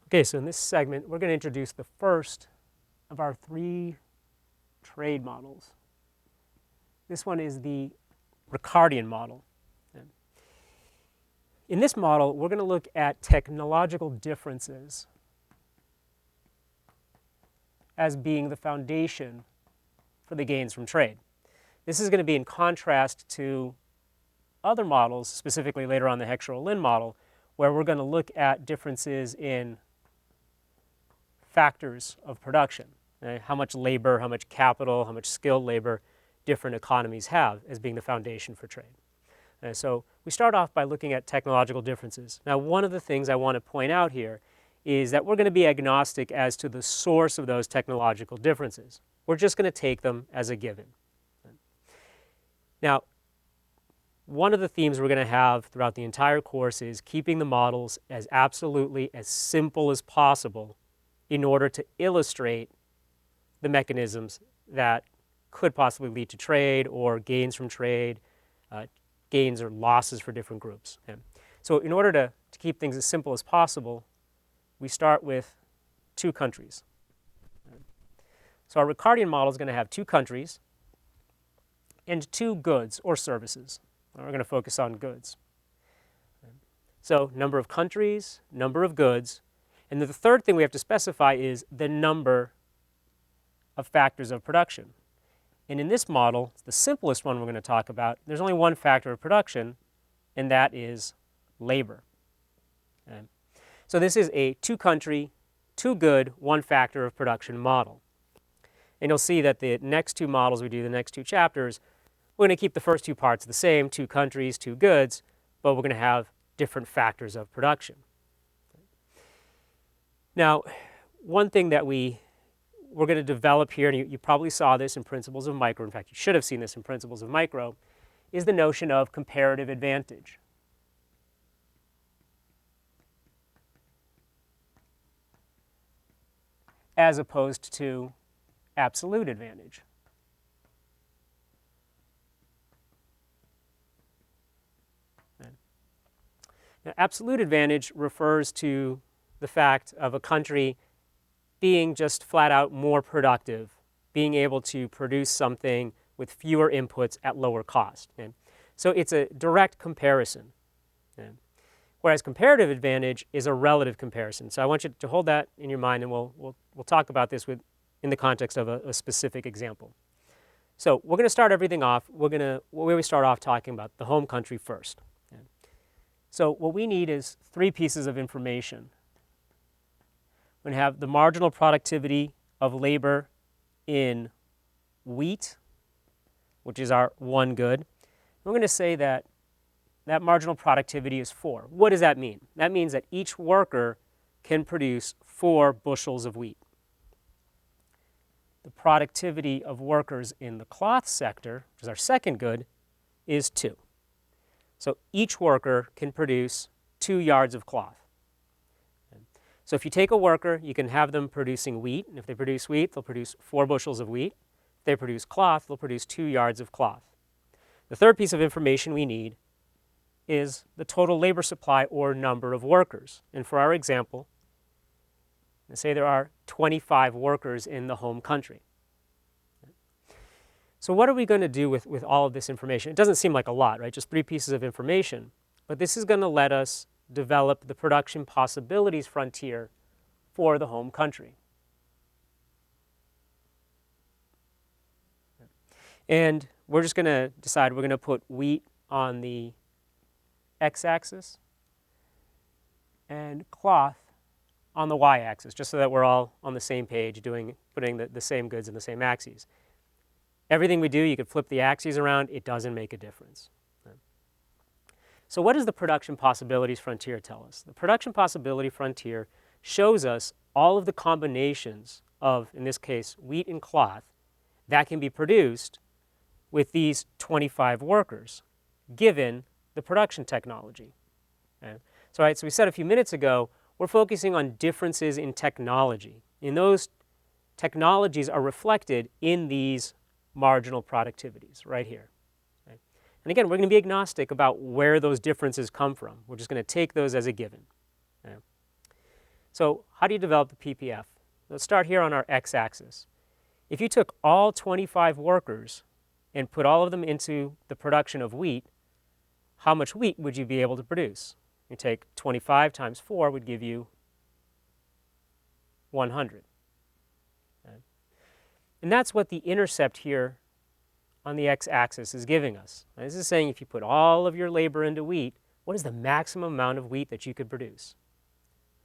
Okay, so in this segment, we're going to introduce the first of our 3 trade models. This one is the Ricardian model. In this model, we're going to look at technological differences as being the foundation for the gains from trade. This is going to be in contrast to other models, specifically later on the Heckscher-Ohlin model, where we're going to look at differences in factors of production, how much labor, how much capital, how much skilled labor different economies have as being the foundation for trade. So we start off by looking at technological differences. Now, one of the things I want to point out here is that we're going to be agnostic as to the source of those technological differences. We're just going to take them as a given. Now, one of the themes we're going to have throughout the entire course is keeping the models as absolutely as simple as possible in order to illustrate the mechanisms that could possibly lead to trade or gains from trade, gains or losses for different groups. So in order to keep things as simple as possible, we start with 2 countries. So our Ricardian model is going to have 2 countries and 2 goods or services. We're going to focus on goods. So number of countries, number of goods, and then the third thing we have to specify is the number of factors of production. And in this model, the simplest one we're going to talk about, there's only one factor of production, and that is labor. So this is a 2-country, 2-good, 1-factor of production model. And you'll see that the next 2 models we do, the next 2 chapters, we're going to keep the first 2 parts the same, 2 countries, 2 goods, but we're going to have different factors of production. Now, one thing that we're going to develop here, and you probably saw this in Principles of Micro, in fact, you should have seen this in Principles of Micro, is the notion of comparative advantage. As opposed to absolute advantage. Now, absolute advantage refers to the fact of a country being just flat out more productive, being able to produce something with fewer inputs at lower cost. So it's a direct comparison. Whereas comparative advantage is a relative comparison. So I want you to hold that in your mind, and we'll talk about this in the context of a specific example. So we're going to start everything off. We start off talking about the home country first. So what we need is 3 pieces of information. We're going to have the marginal productivity of labor in wheat, which is our 1 good. We're going to say that that marginal productivity is 4. What does that mean? That means that each worker can produce 4 bushels of wheat. The productivity of workers in the cloth sector, which is our 2nd good, is 2. So each worker can produce 2 yards of cloth. So if you take a worker, you can have them producing wheat, and if they produce wheat, they'll produce 4 bushels of wheat. If they produce cloth, they'll produce 2 yards of cloth. The third piece of information we need is the total labor supply or number of workers. And for our example, let's say there are 25 workers in the home country. So what are we going to do with all of this information? It doesn't seem like a lot, right? Just 3 pieces of information. But this is going to let us develop the production possibilities frontier for the home country. And we're just going to decide we're going to put wheat on the x-axis and cloth on the y-axis, just so that we're all on the same page, putting the same goods in the same axes. Everything we do, you could flip the axes around, it doesn't make a difference. So what does the production possibilities frontier tell us? The production possibility frontier shows us all of the combinations of, in this case, wheat and cloth that can be produced with these 25 workers, given the production technology. So we said a few minutes ago, we're focusing on differences in technology. And those technologies are reflected in these marginal productivities right here. And again, we're going to be agnostic about where those differences come from. We're just going to take those as a given. So how do you develop the PPF? Let's start here on our x-axis. If you took all 25 workers and put all of them into the production of wheat, how much wheat would you be able to produce? You take 25 times 4 would give you 100. Okay. And that's what the intercept here on the x-axis is giving us. Now, this is saying if you put all of your labor into wheat, what is the maximum amount of wheat that you could produce?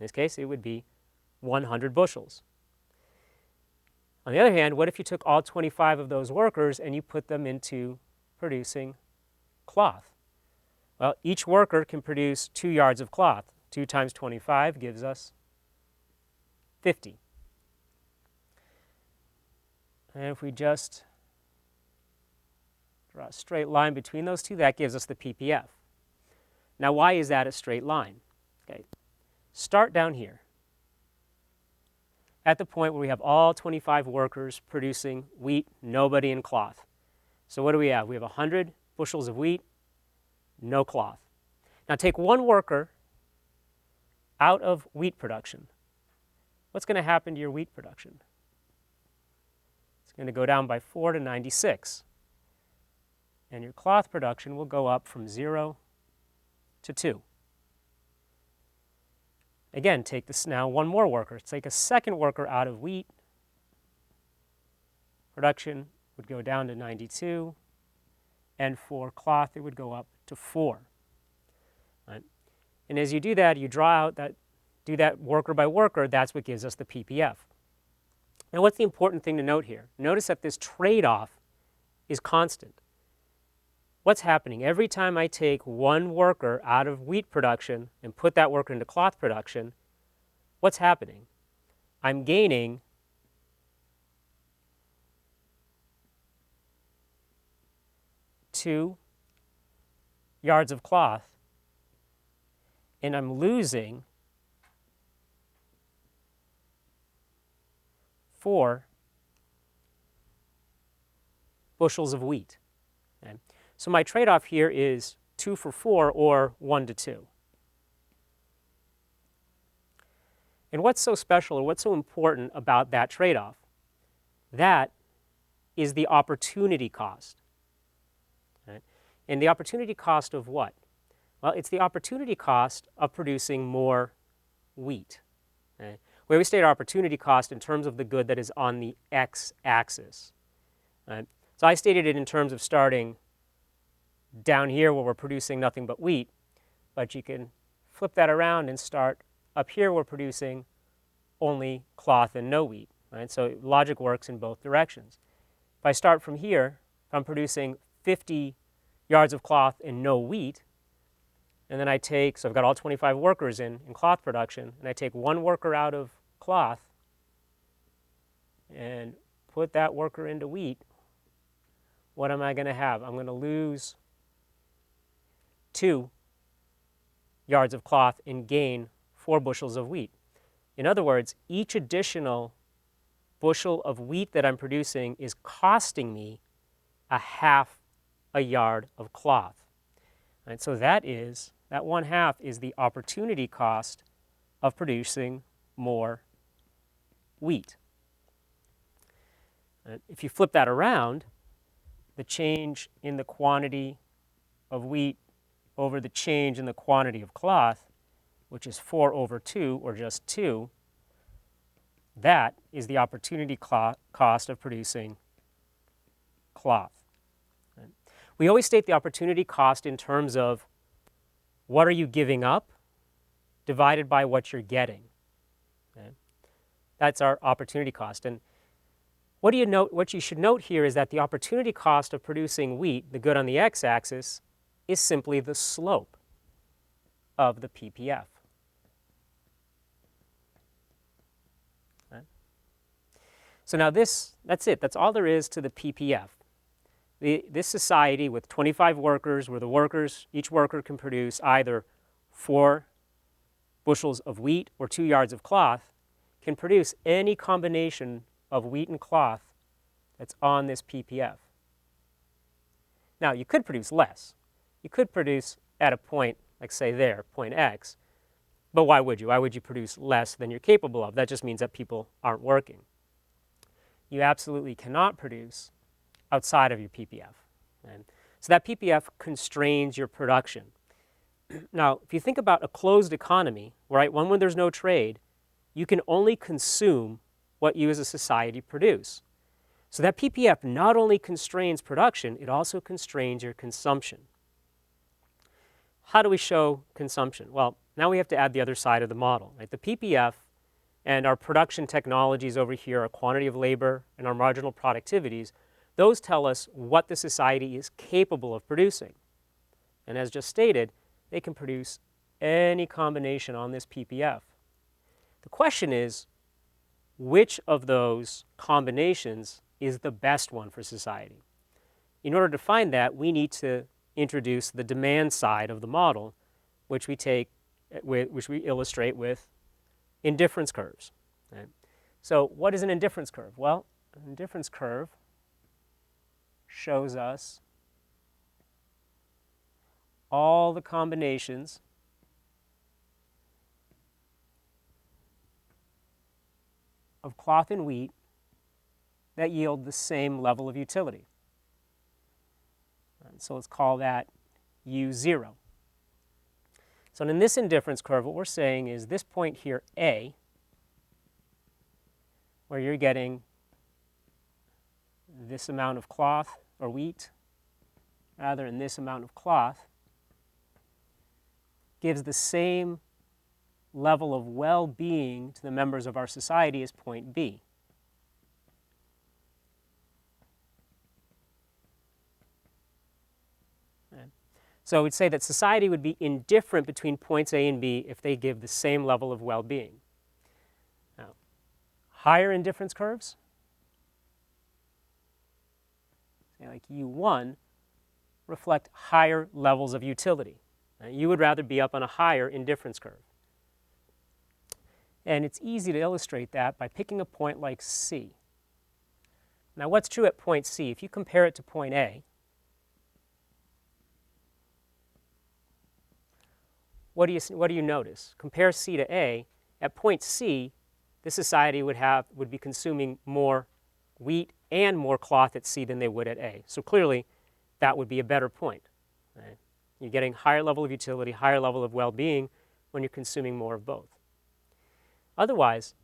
In this case, it would be 100 bushels. On the other hand, what if you took all 25 of those workers and you put them into producing cloth? Well, each worker can produce 2 yards of cloth. 2 times 25 gives us 50. And if we just draw a straight line between those two, that gives us the PPF. Now, why is that a straight line? Okay. Start down here at the point where we have all 25 workers producing wheat, nobody in cloth. So what do we have? We have 100 bushels of wheat, no cloth. Now take one worker out of wheat production. What's going to happen to your wheat production? It's going to go down by 4 to 96. And your cloth production will go up from 0 to 2. Again, take this now one more worker. Take a second worker out of wheat. Production would go down to 92. And for cloth, it would go up to 4. Right? And as you do that, you draw out that, do that worker by worker, that's what gives us the PPF. Now, what's the important thing to note here? Notice that this trade-off is constant. What's happening? Every time I take one worker out of wheat production and put that worker into cloth production, what's happening? I'm gaining 2 yards of cloth, and I'm losing 4 bushels of wheat. Okay? So my trade-off here is 2 for 4 or 1 to 2. And what's so special or what's so important about that trade-off? That is the opportunity cost. Right? And the opportunity cost of what? Well, it's the opportunity cost of producing more wheat. Okay? We always state our opportunity cost in terms of the good that is on the x-axis. Right? So I stated it in terms of starting down here where we're producing nothing but wheat, but you can flip that around and start up here we're producing only cloth and no wheat. Right? So logic works in both directions. If I start from here, if I'm producing 50 yards of cloth and no wheat, and then I take, so I've got all 25 workers in cloth production, and I take one worker out of cloth and put that worker into wheat, what am I going to have? I'm going to lose 2 yards of cloth and gain 4 bushels of wheat. In other words, each additional bushel of wheat that I'm producing is costing me a half a yard of cloth. Right, so that 1/2 is the opportunity cost of producing more wheat. Right, if you flip that around, the change in the quantity of wheat over the change in the quantity of cloth, which is 4 over 2, or just 2, that is the opportunity cost of producing cloth. Right? We always state the opportunity cost in terms of what are you giving up divided by what you're getting. Okay? That's our opportunity cost. And what you should note here is that the opportunity cost of producing wheat, the good on the x-axis, is simply the slope of the PPF. Right? So now that's it. That's all there is to the PPF. This society with 25 workers, where each worker can produce either 4 bushels of wheat or 2 yards of cloth, can produce any combination of wheat and cloth that's on this PPF. Now, you could produce less. You could produce at a point, like say there, point X, But why would you? Why would you produce less than you're capable of? That just means that people aren't working. You absolutely cannot produce outside of your PPF. Right? So that PPF constrains your production. Now, if you think about a closed economy, right, one where there's no trade, you can only consume what you as a society produce. So that PPF not only constrains production, it also constrains your consumption. How do we show consumption? Well, now we have to add the other side of the model. Right? The PPF and our production technologies over here, our quantity of labor and our marginal productivities, those tell us what the society is capable of producing. And as just stated, they can produce any combination on this PPF. The question is, which of those combinations is the best one for society? In order to find that, we need to introduce the demand side of the model, which we illustrate with indifference curves. Right? So what is an indifference curve? Well, an indifference curve shows us all the combinations of cloth and wheat that yield the same level of utility. And so let's call that U0. So in this indifference curve, what we're saying is this point here, A, where you're getting this amount of cloth or wheat, rather than this amount of cloth, gives the same level of well-being to the members of our society as point B. So we'd say that society would be indifferent between points A and B if they give the same level of well-being. Now, higher indifference curves, say like U1, reflect higher levels of utility. You would rather be up on a higher indifference curve. And it's easy to illustrate that by picking a point like C. Now, what's true at point C? If you compare it to point A, what do you notice? Compare C to A. At point C, the society would be consuming more wheat and more cloth at C than they would at A. So clearly, that would be a better point. Right? You're getting higher level of utility, higher level of well-being when you're consuming more of both. Otherwise,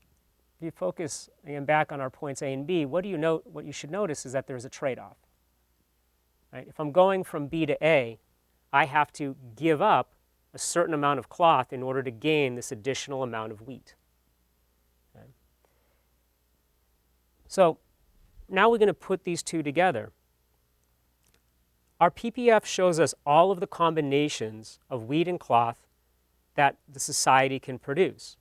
if you focus again back on our points A and B, what you should notice is that there's a trade-off. Right? If I'm going from B to A, I have to give up a certain amount of cloth in order to gain this additional amount of wheat. Okay? So now we're going to put these two together. Our PPF shows us all of the combinations of wheat and cloth that the society can produce.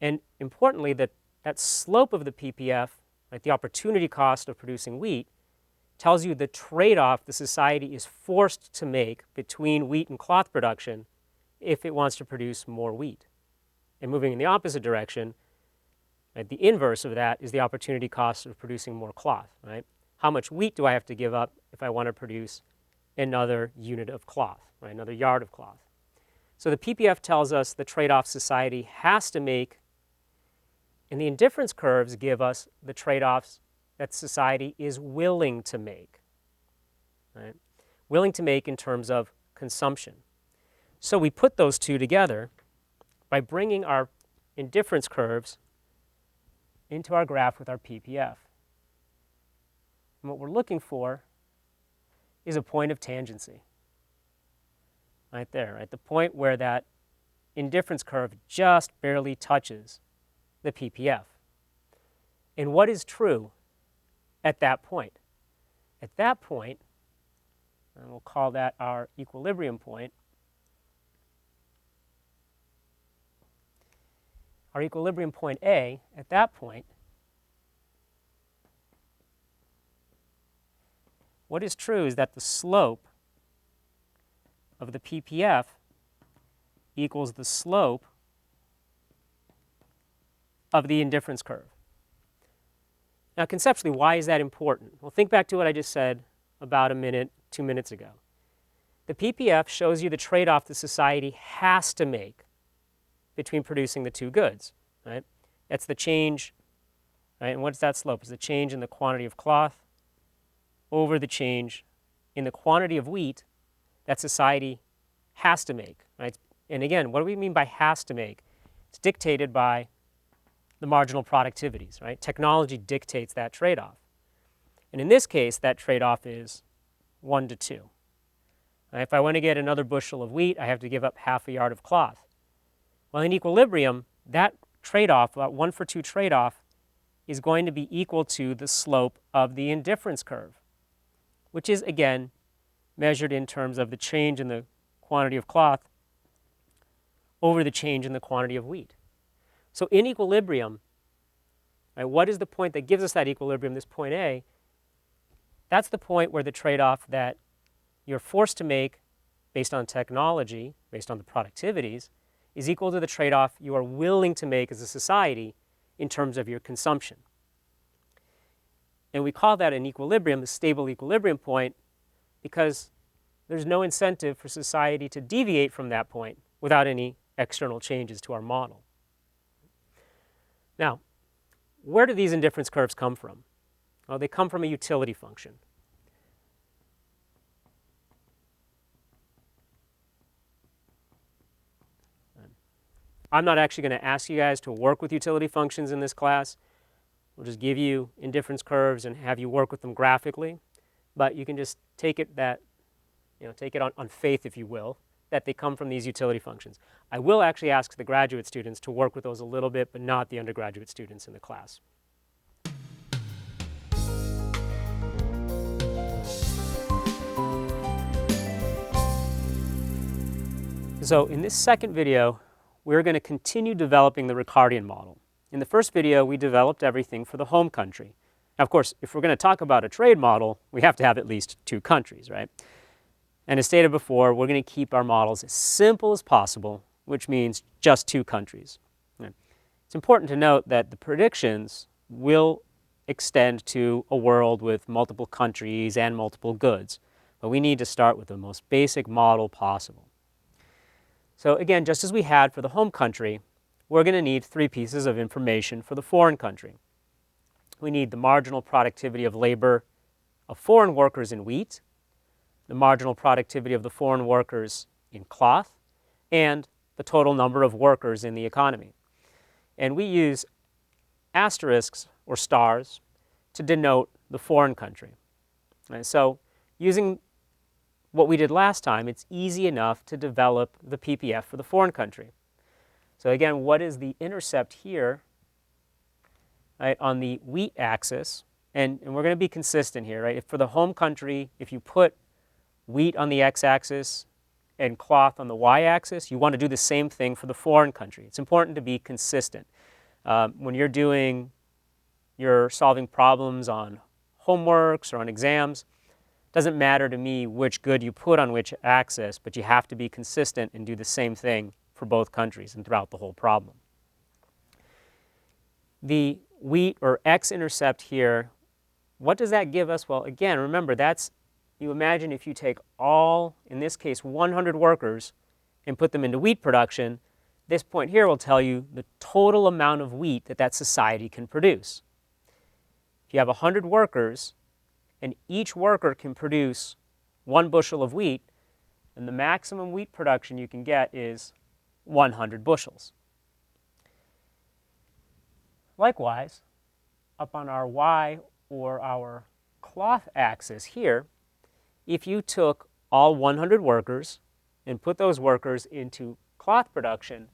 And importantly, that slope of the PPF, like the opportunity cost of producing wheat, tells you the trade-off the society is forced to make between wheat and cloth production if it wants to produce more wheat. And moving in the opposite direction, right, the inverse of that is the opportunity cost of producing more cloth. Right? How much wheat do I have to give up if I want to produce another unit of cloth, right, another yard of cloth? So the PPF tells us the trade-off society has to make, and the indifference curves give us the trade-offs that society is willing to make, right? Willing to make in terms of consumption. So we put those two together by bringing our indifference curves into our graph with our PPF. And what we're looking for is a point of tangency. Right there, right? The point where that indifference curve just barely touches the PPF. And what is true at that point? At that point, and we'll call that our equilibrium point, our equilibrium point A, at that point, what is true is that the slope of the PPF equals the slope of the indifference curve. Now, conceptually, why is that important? Well, think back to what I just said about 2 minutes ago. The PPF shows you the trade-off the society has to make between producing the two goods, right? That's the change, right? And what's that slope? It's the change in the quantity of cloth over the change in the quantity of wheat that society has to make, right? And again, what do we mean by has to make? It's dictated by the marginal productivities, right? Technology dictates that trade-off. And in this case, that trade-off is 1 to 2. Right? If I want to get another bushel of wheat, I have to give up half a yard of cloth. Well, in equilibrium, that trade-off, that 1 for 2 trade-off, is going to be equal to the slope of the indifference curve, which is, again, measured in terms of the change in the quantity of cloth over the change in the quantity of wheat. So in equilibrium, right, what is the point that gives us that equilibrium, this point A? That's the point where the trade-off that you're forced to make based on technology, based on the productivities, is equal to the trade-off you are willing to make as a society in terms of your consumption. And we call that an equilibrium, the stable equilibrium point, because there's no incentive for society to deviate from that point without any external changes to our model. Now, where do these indifference curves come from? Well, they come from a utility function. I'm not actually going to ask you guys to work with utility functions in this class. We'll just give you indifference curves and have you work with them graphically. But you can just take it that, take it on faith, if you will, that they come from these utility functions. I will actually ask the graduate students to work with those a little bit, but not the undergraduate students in the class. So in this second video, we're going to continue developing the Ricardian model. In the first video, we developed everything for the home country. Now, of course, if we're going to talk about a trade model, we have to have at least 2 countries, right? And as stated before, we're going to keep our models as simple as possible, which means just 2 countries. It's important to note that the predictions will extend to a world with multiple countries and multiple goods, but we need to start with the most basic model possible. So again, just as we had for the home country, we're going to need 3 pieces of information for the foreign country. We need the marginal productivity of labor of foreign workers in wheat, the marginal productivity of the foreign workers in cloth, and the total number of workers in the economy. And we use asterisks or stars to denote the foreign country. And so using what we did last time, it's easy enough to develop the PPF for the foreign country. So again, what is the intercept here, right, on the wheat axis? And we're going to be consistent here, right? If for the home country, if you put wheat on the x-axis and cloth on the y-axis, you want to do the same thing for the foreign country. It's important to be consistent. When you're solving problems on homeworks or on exams, it doesn't matter to me which good you put on which axis, but you have to be consistent and do the same thing for both countries and throughout the whole problem. The wheat or x-intercept here, what does that give us? Well, again, remember, you imagine if you take all, in this case, 100 workers and put them into wheat production, this point here will tell you the total amount of wheat that society can produce. If you have 100 workers and each worker can produce 1 bushel of wheat, then the maximum wheat production you can get is 100 bushels. Likewise, up on our y or our cloth axis here, if you took all 100 workers and put those workers into cloth production,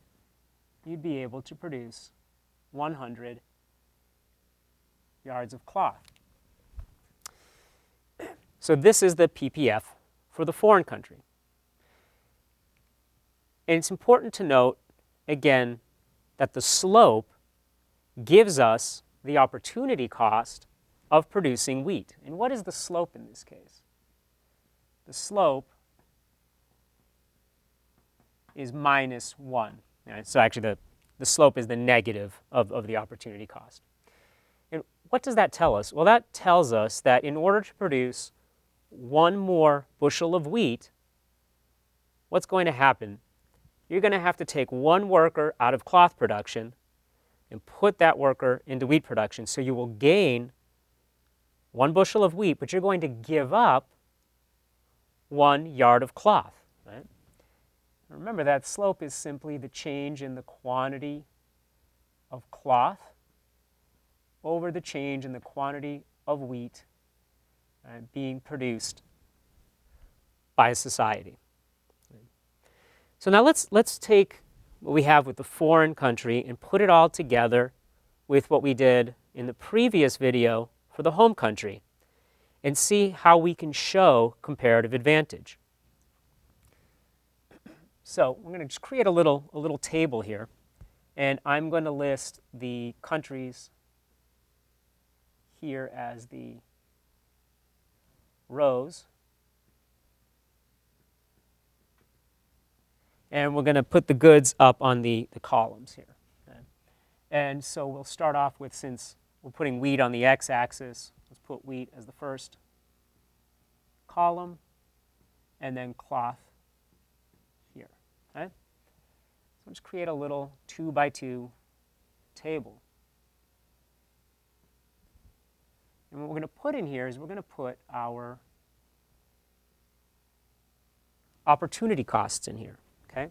you'd be able to produce 100 yards of cloth. So this is the PPF for the foreign country. And it's important to note, again, that the slope gives us the opportunity cost of producing wheat. And what is the slope in this case? The slope is -1. Right? So actually the slope is the negative of the opportunity cost. And what does that tell us? Well, that tells us that in order to produce 1 more bushel of wheat, what's going to happen? you're going to have to take one worker out of cloth production and put that worker into wheat production. So you will gain 1 bushel of wheat, but you're going to give up 1 yard of cloth. Right? Remember, that slope is simply the change in the quantity of cloth over the change in the quantity of wheat being produced by a society. So now let's take what we have with the foreign country and put it all together with what we did in the previous video for the home country and see how we can show comparative advantage. So we're going to just create a little table here, and I'm going to list the countries here as the rows, and we're going to put the goods up on the columns here. Okay? And so we'll start off with, since we're putting wheat on the x-axis, let's put wheat as the first column, and then cloth here. Okay? So let's create a little 2x2 table. And what we're going to put in here is we're going to put our opportunity costs in here. Okay?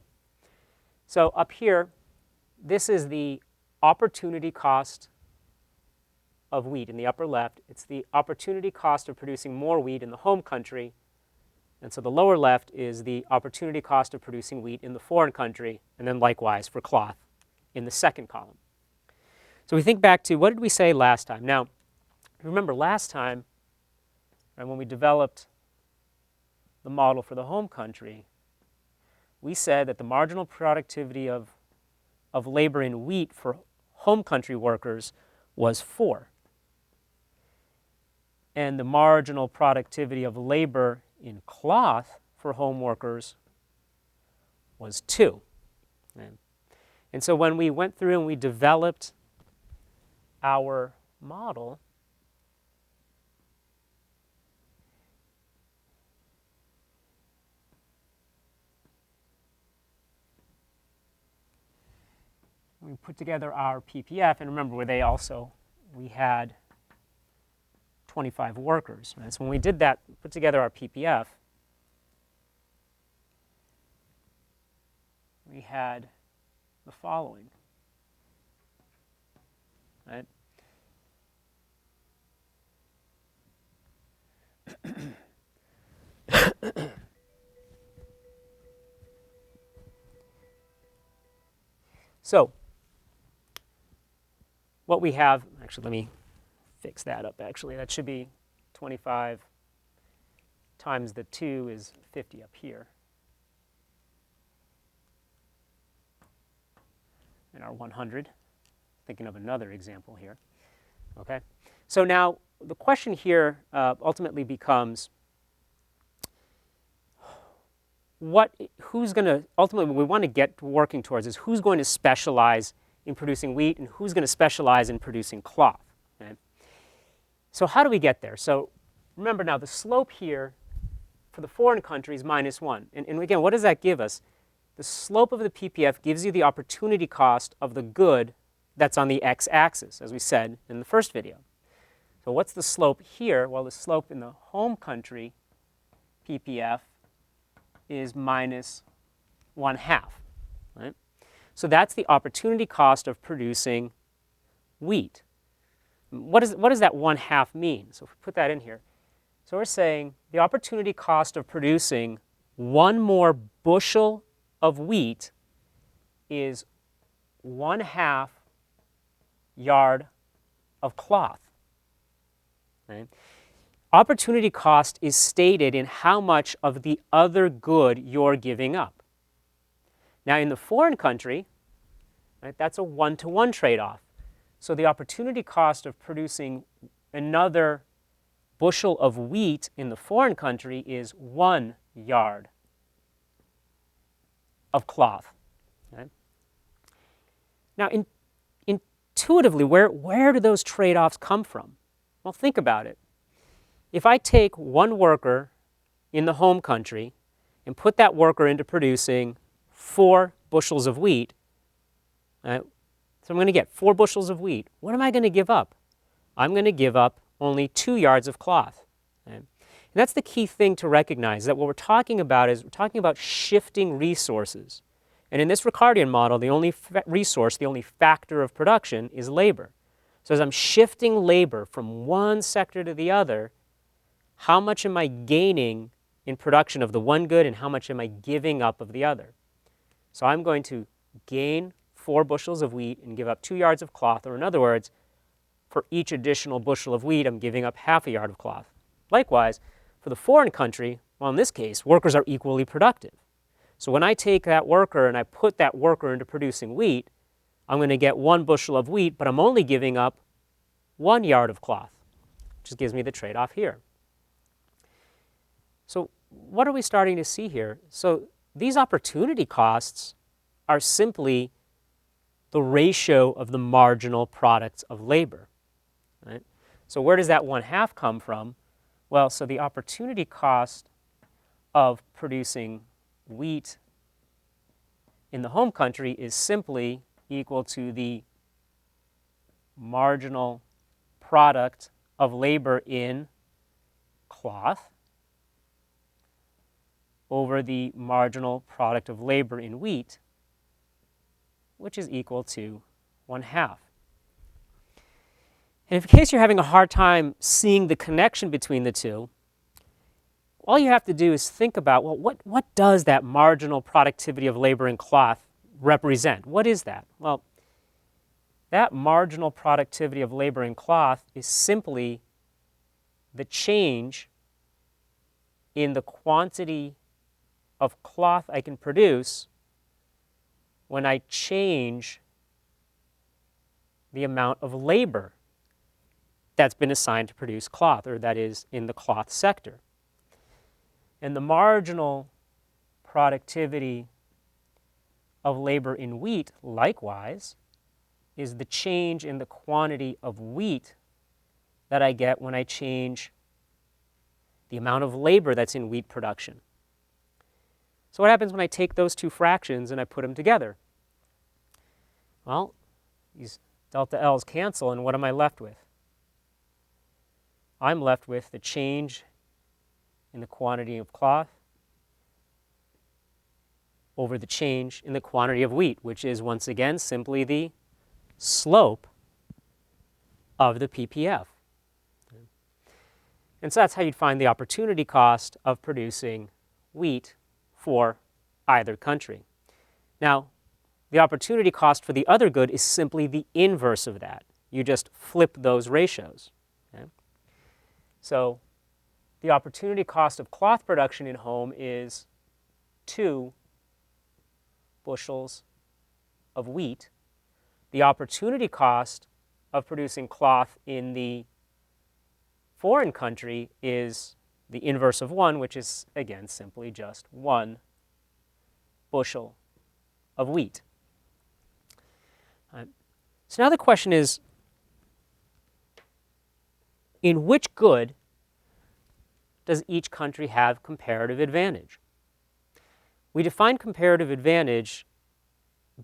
So up here, this is the opportunity cost of wheat in the upper left. It's the opportunity cost of producing more wheat in the home country. And so the lower left is the opportunity cost of producing wheat in the foreign country, and then likewise for cloth in the second column. So we think back to, what did we say last time? Now, remember last time, right, when we developed the model for the home country, we said that the marginal productivity of labor in wheat for home country workers was 4. And the marginal productivity of labor in cloth for home workers was 2. Okay? And so when we went through and we developed our model, we put together our PPF, and remember, we had 25 workers. Right? So when we did that, put together our PPF, we had the following. Right? So what we have, actually, let me fix that up, actually. That should be 25 times the 2 is 50 up here. And our 100. Thinking of another example here. Okay? So now the question here ultimately becomes, who's going to, ultimately what we want to get working towards is who's going to specialize in producing wheat and who's going to specialize in producing cloth. Okay? So how do we get there? So remember now, the slope here for the foreign country is -1. And again, what does that give us? The slope of the PPF gives you the opportunity cost of the good that's on the x-axis, as we said in the first video. So what's the slope here? Well, the slope in the home country PPF is -1/2. Right? So that's the opportunity cost of producing wheat. What does that 1/2 mean? So if we put that in here. So we're saying the opportunity cost of producing 1 more bushel of wheat is 1/2 yard of cloth. Okay? Opportunity cost is stated in how much of the other good you're giving up. Now in the foreign country, right, that's a 1-to-1 trade-off. So the opportunity cost of producing another bushel of wheat in the foreign country is 1 yard of cloth. Okay? Now intuitively, where do those trade-offs come from? Well, think about it. If I take 1 worker in the home country and put that worker into producing 4 bushels of wheat, so I'm going to get 4 bushels of wheat. What am I going to give up? I'm going to give up only 2 yards of cloth. Okay? And that's the key thing to recognize, that what we're talking about is we're talking about shifting resources. And in this Ricardian model, the only resource, the only factor of production is labor. So as I'm shifting labor from one sector to the other, how much am I gaining in production of the one good and how much am I giving up of the other? So I'm going to gain 4 bushels of wheat and give up 2 yards of cloth, or in other words, for each additional bushel of wheat, I'm giving up half a yard of cloth. Likewise, for the foreign country, well, in this case, workers are equally productive. So when I take that worker and I put that worker into producing wheat, I'm going to get 1 bushel of wheat, but I'm only giving up 1 yard of cloth, which just gives me the trade-off here. So what are we starting to see here? So these opportunity costs are simply the ratio of the marginal products of labor. Right? So where does that 1/2 come from? Well, so the opportunity cost of producing wheat in the home country is simply equal to the marginal product of labor in cloth over the marginal product of labor in wheat, which is equal to 1/2. And in case you're having a hard time seeing the connection between the two, all you have to do is think about, well, what does that marginal productivity of labor in cloth represent? What is that? Well, that marginal productivity of labor in cloth is simply the change in the quantity of cloth I can produce when I change the amount of labor that's been assigned to produce cloth, or that is in the cloth sector. And the marginal productivity of labor in wheat, likewise, is the change in the quantity of wheat that I get when I change the amount of labor that's in wheat production. So what happens when I take those two fractions and I put them together? Well, these delta L's cancel, and what am I left with? I'm left with the change in the quantity of cloth over the change in the quantity of wheat, which is, once again, simply the slope of the PPF. And so that's how you'd find the opportunity cost of producing wheat for either country. Now, the opportunity cost for the other good is simply the inverse of that. You just flip those ratios. Okay? So the opportunity cost of cloth production in home is 2 bushels of wheat. The opportunity cost of producing cloth in the foreign country is the inverse of 1, which is, again, simply just 1 bushel of wheat. So now the question is, in which good does each country have comparative advantage? We define comparative advantage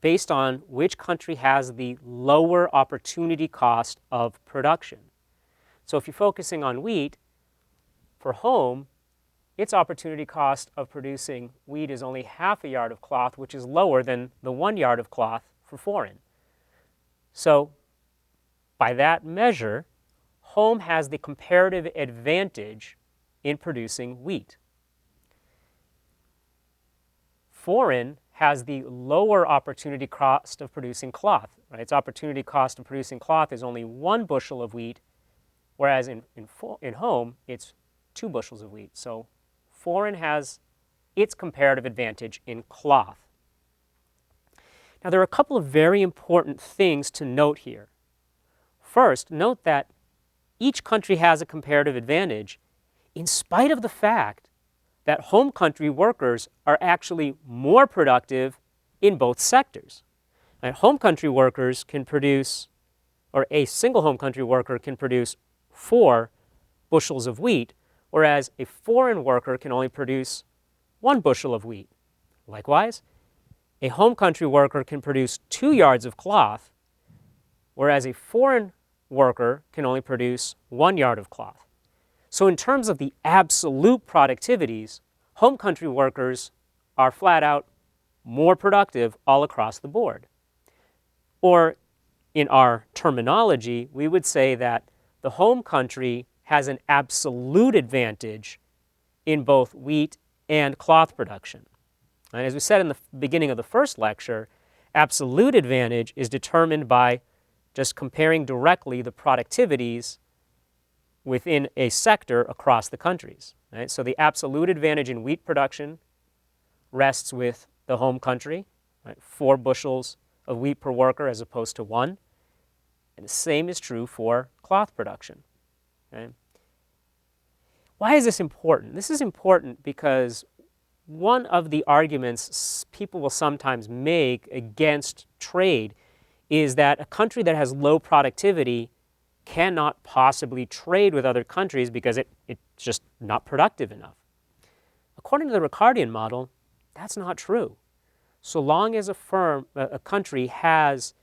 based on which country has the lower opportunity cost of production. So if you're focusing on wheat, for home, its opportunity cost of producing wheat is only half a yard of cloth, which is lower than the 1 yard of cloth for foreign. So by that measure, home has the comparative advantage in producing wheat. Foreign has the lower opportunity cost of producing cloth. Right? Its opportunity cost of producing cloth is only 1 bushel of wheat, whereas in home, it's 2 bushels of wheat. So foreign has its comparative advantage in cloth. Now, there are a couple of very important things to note here. First, note that each country has a comparative advantage in spite of the fact that home country workers are actually more productive in both sectors. And home country workers can produce, or a single home country worker can produce 4 bushels of wheat, whereas a foreign worker can only produce 1 bushel of wheat. Likewise, a home country worker can produce 2 yards of cloth, whereas a foreign worker can only produce 1 yard of cloth. So in terms of the absolute productivities, home country workers are flat out more productive all across the board. Or in our terminology, we would say that the home country has an absolute advantage in both wheat and cloth production. And as we said in the beginning of the first lecture, absolute advantage is determined by just comparing directly the productivities within a sector across the countries. Right? So the absolute advantage in wheat production rests with the home country, right? 4 bushels of wheat per worker as opposed to 1. And the same is true for cloth production. Okay? Why is this important? This is important because one of the arguments people will sometimes make against trade is that a country that has low productivity cannot possibly trade with other countries because it's just not productive enough. According to the Ricardian model, that's not true. So long as a country has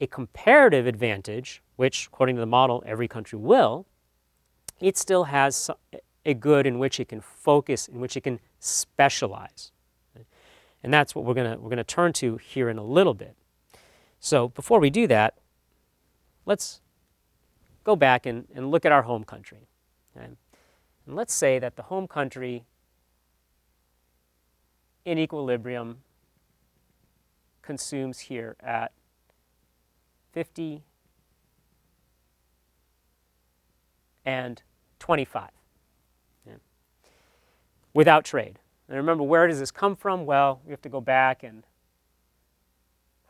a comparative advantage, which according to the model every country will, it still has a good in which it can focus, in which it can specialize. And that's what we're going to turn to here in a little bit. So before we do that, let's go back and look at our home country. Okay? And let's say that the home country in equilibrium consumes here at 50 and 25 without trade. And remember, where does this come from? Well, we have to go back and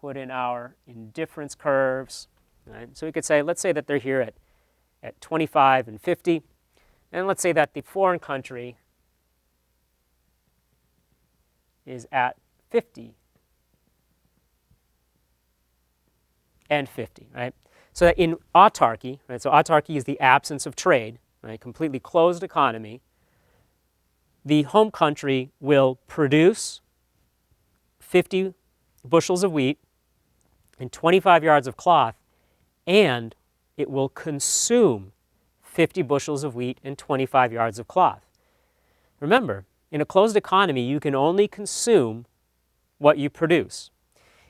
put in our indifference curves. Right? So we could say, let's say that they're here at 25 and 50. And let's say that the foreign country is at 50 and 50, right? So that in autarky, right? So autarky is the absence of trade, right? Completely closed economy. The home country will produce 50 bushels of wheat and 25 yards of cloth, and it will consume 50 bushels of wheat and 25 yards of cloth. Remember, in a closed economy, you can only consume what you produce.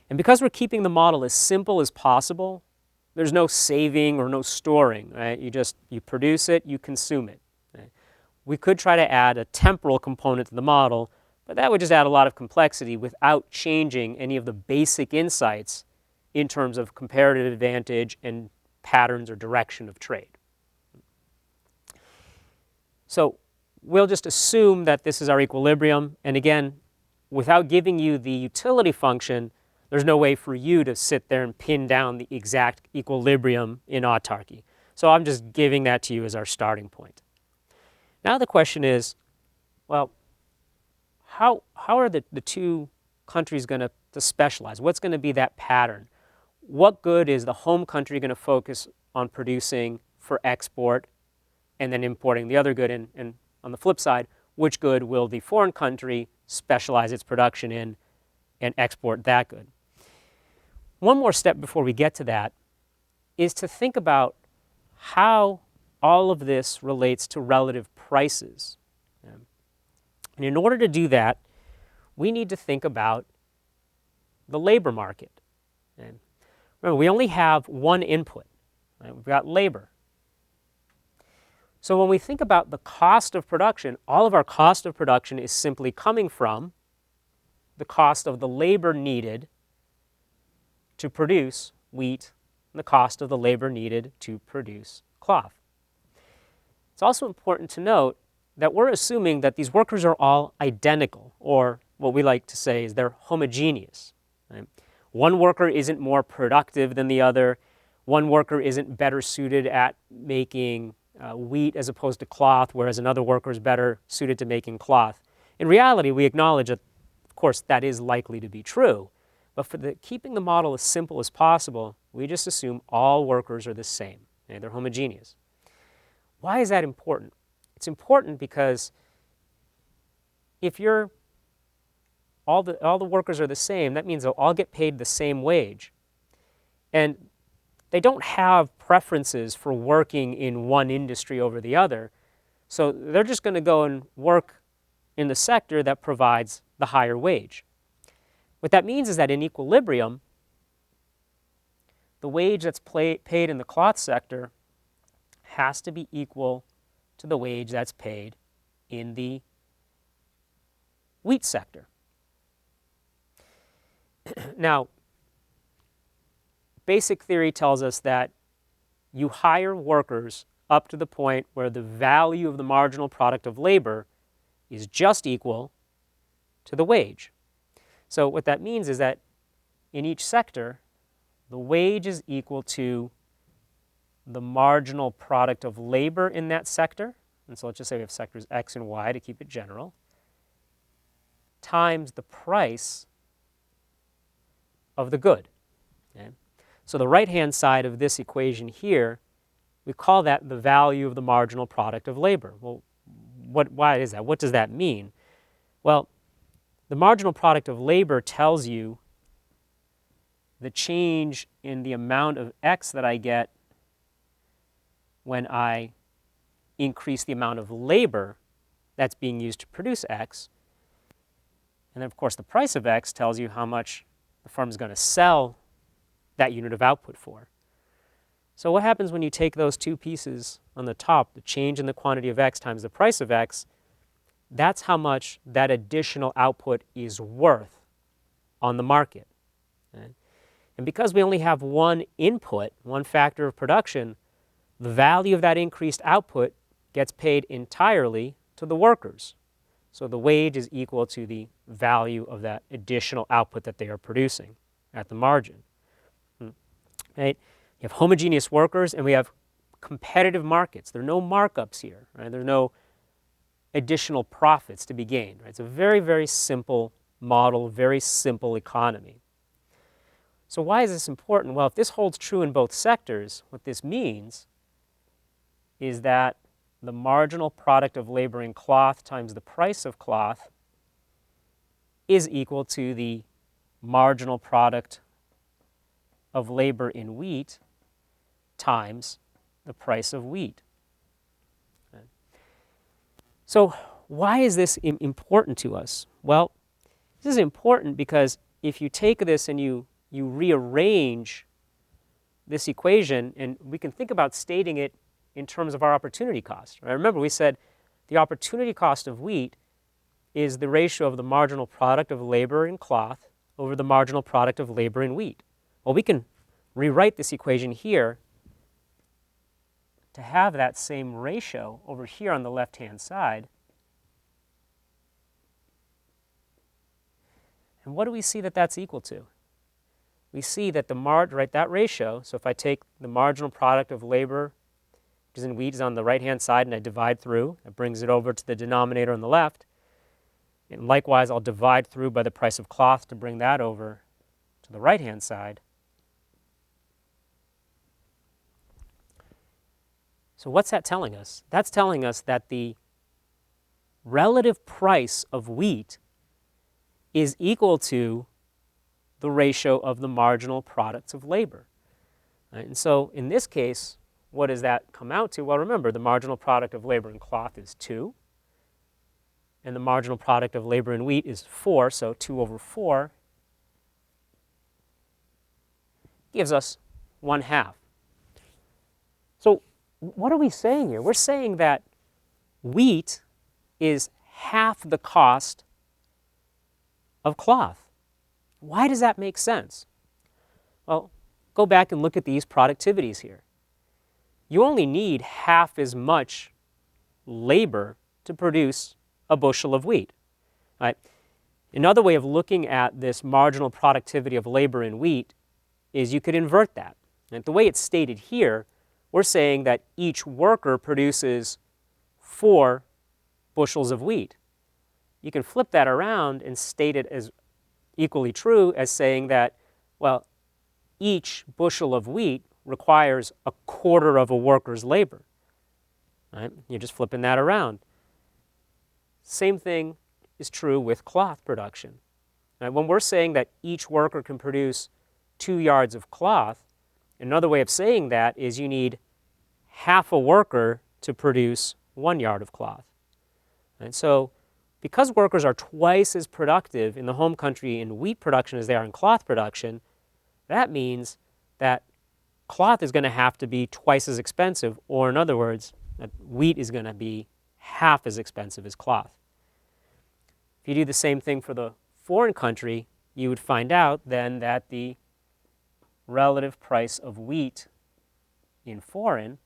And because we're keeping the model as simple as possible, there's no saving or no storing, right? You produce it, you consume it. Right? We could try to add a temporal component to the model, but that would just add a lot of complexity without changing any of the basic insights in terms of comparative advantage and patterns or direction of trade. So we'll just assume that this is our equilibrium, and again, without giving you the utility function, there's no way for you to sit there and pin down the exact equilibrium in autarky. So I'm just giving that to you as our starting point. Now the question is, well, how are the two countries going to specialize? What's going to be that pattern? What good is the home country going to focus on producing for export and then importing the other good? And on the flip side, which good will the foreign country specialize its production in and export that good? One more step before we get to that is to think about how all of this relates to relative prices. And in order to do that, we need to think about the labor market. Remember, we only have one input. Right? We've got labor. So when we think about the cost of production, all of our cost of production is simply coming from the cost of the labor needed to produce wheat and the cost of the labor needed to produce cloth. It's also important to note that we're assuming that these workers are all identical, or what we like to say is they're homogeneous. Right? One worker isn't more productive than the other. One worker isn't better suited at making wheat as opposed to cloth, whereas another worker is better suited to making cloth. In reality, we acknowledge that, of course, that is likely to be true. But for keeping the model as simple as possible, we just assume all workers are the same. Okay? They're homogeneous. Why is that important? It's important because if you're all the workers are the same, that means they'll all get paid the same wage. And they don't have preferences for working in one industry over the other. So they're just going to go and work in the sector that provides the higher wage. What that means is that in equilibrium, the wage that's paid in the cloth sector has to be equal to the wage that's paid in the wheat sector. Now, basic theory tells us that you hire workers up to the point where the value of the marginal product of labor is just equal to the wage. So what that means is that in each sector, the wage is equal to the marginal product of labor in that sector, and so let's just say we have sectors X and Y to keep it general, times the price of the good. Okay? So the right-hand side of this equation here, we call that the value of the marginal product of labor. Well, why is that? What does that mean? Well, the marginal product of labor tells you the change in the amount of X that I get when I increase the amount of labor that's being used to produce X. And then, of course, the price of X tells you how much the firm is going to sell that unit of output for. So what happens when you take those two pieces on the top, the change in the quantity of X times the price of X, that's how much that additional output is worth on the market. Okay? And because we only have one input, one factor of production, the value of that increased output gets paid entirely to the workers. So the wage is equal to the value of that additional output that they are producing at the margin. Right? You have homogeneous workers and we have competitive markets. There are no markups here. Right? There are no additional profits to be gained. Right? It's a very, very simple model, very simple economy. So why is this important? Well, if this holds true in both sectors, what this means is that the marginal product of labor in cloth times the price of cloth is equal to the marginal product of labor in wheat times the price of wheat. Okay. So why is this important to us? Well, this is important because if you take this and you rearrange this equation, and we can think about stating it in terms of our opportunity cost. Right? Remember, we said the opportunity cost of wheat is the ratio of the marginal product of labor in cloth over the marginal product of labor in wheat. Well, we can rewrite this equation here to have that same ratio over here on the left-hand side. And what do we see that that's equal to? We see that that ratio, so if I take the marginal product of labor, which is in wheat, is on the right-hand side, and I divide through, it brings it over to the denominator on the left. And likewise, I'll divide through by the price of cloth to bring that over to the right-hand side. So what's that telling us? That's telling us that the relative price of wheat is equal to the ratio of the marginal products of labor. Right? And so in this case, what does that come out to? Well, remember, the marginal product of labor in cloth is 2, and the marginal product of labor in wheat is 4, so 2 over 4 gives us 1/2. So what are we saying here? We're saying that wheat is half the cost of cloth. Why does that make sense? Well, go back and look at these productivities here. You only need half as much labor to produce a bushel of wheat. Right? Another way of looking at this marginal productivity of labor in wheat is you could invert that. And the way it's stated here, we're saying that each worker produces 4 bushels of wheat. You can flip that around and state it as equally true as saying that, well, each bushel of wheat requires 1/4 of a worker's labor. Right? You're just flipping that around. Same thing is true with cloth production. Now, when we're saying that each worker can produce 2 yards of cloth, another way of saying that is you need half a worker to produce 1 yard of cloth. And so because workers are twice as productive in the home country in wheat production as they are in cloth production, that means that cloth is going to have to be twice as expensive, or in other words, that wheat is going to be half as expensive as cloth. If you do the same thing for the foreign country, you would find out then that the relative price of wheat in foreign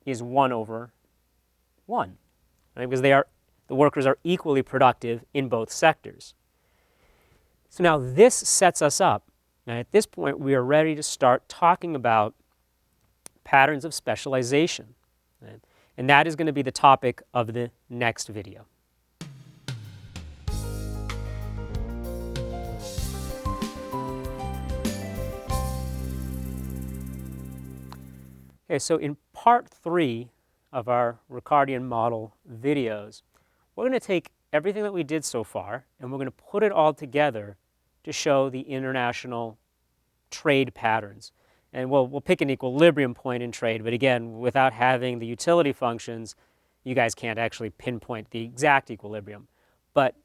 is 1/1, right? Because the workers are equally productive in both sectors. So now this sets us up. And at this point, we are ready to start talking about patterns of specialization. Right? And that is going to be the topic of the next video. Okay, so in part 3 of our Ricardian model videos, we're going to take everything that we did so far and we're going to put it all together to show the international trade patterns. And we'll pick an equilibrium point in trade, but again, without having the utility functions, you guys can't actually pinpoint the exact equilibrium. But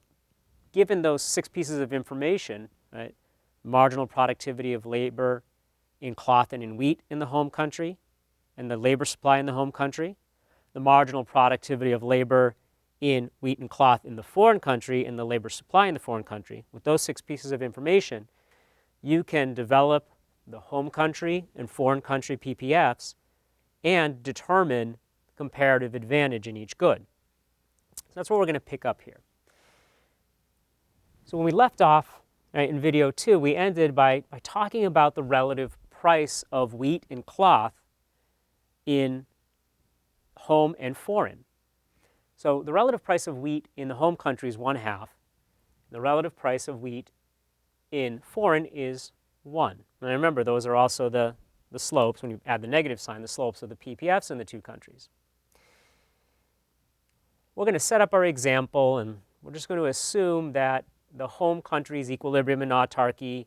given those 6 pieces of information, right, marginal productivity of labor in cloth and in wheat in the home country, and the labor supply in the home country, the marginal productivity of labor in wheat and cloth in the foreign country, and the labor supply in the foreign country. With those 6 pieces of information, you can develop the home country and foreign country PPFs and determine comparative advantage in each good. So that's what we're going to pick up here. So when we left off, right, in video 2, we ended by talking about the relative price of wheat and cloth in home and foreign. So the relative price of wheat in the home country is 1/2. The relative price of wheat in foreign is 1. And remember, those are also the slopes, when you add the negative sign, the slopes of the PPFs in the 2 countries. We're going to set up our example, and we're just going to assume that the home country's equilibrium in autarky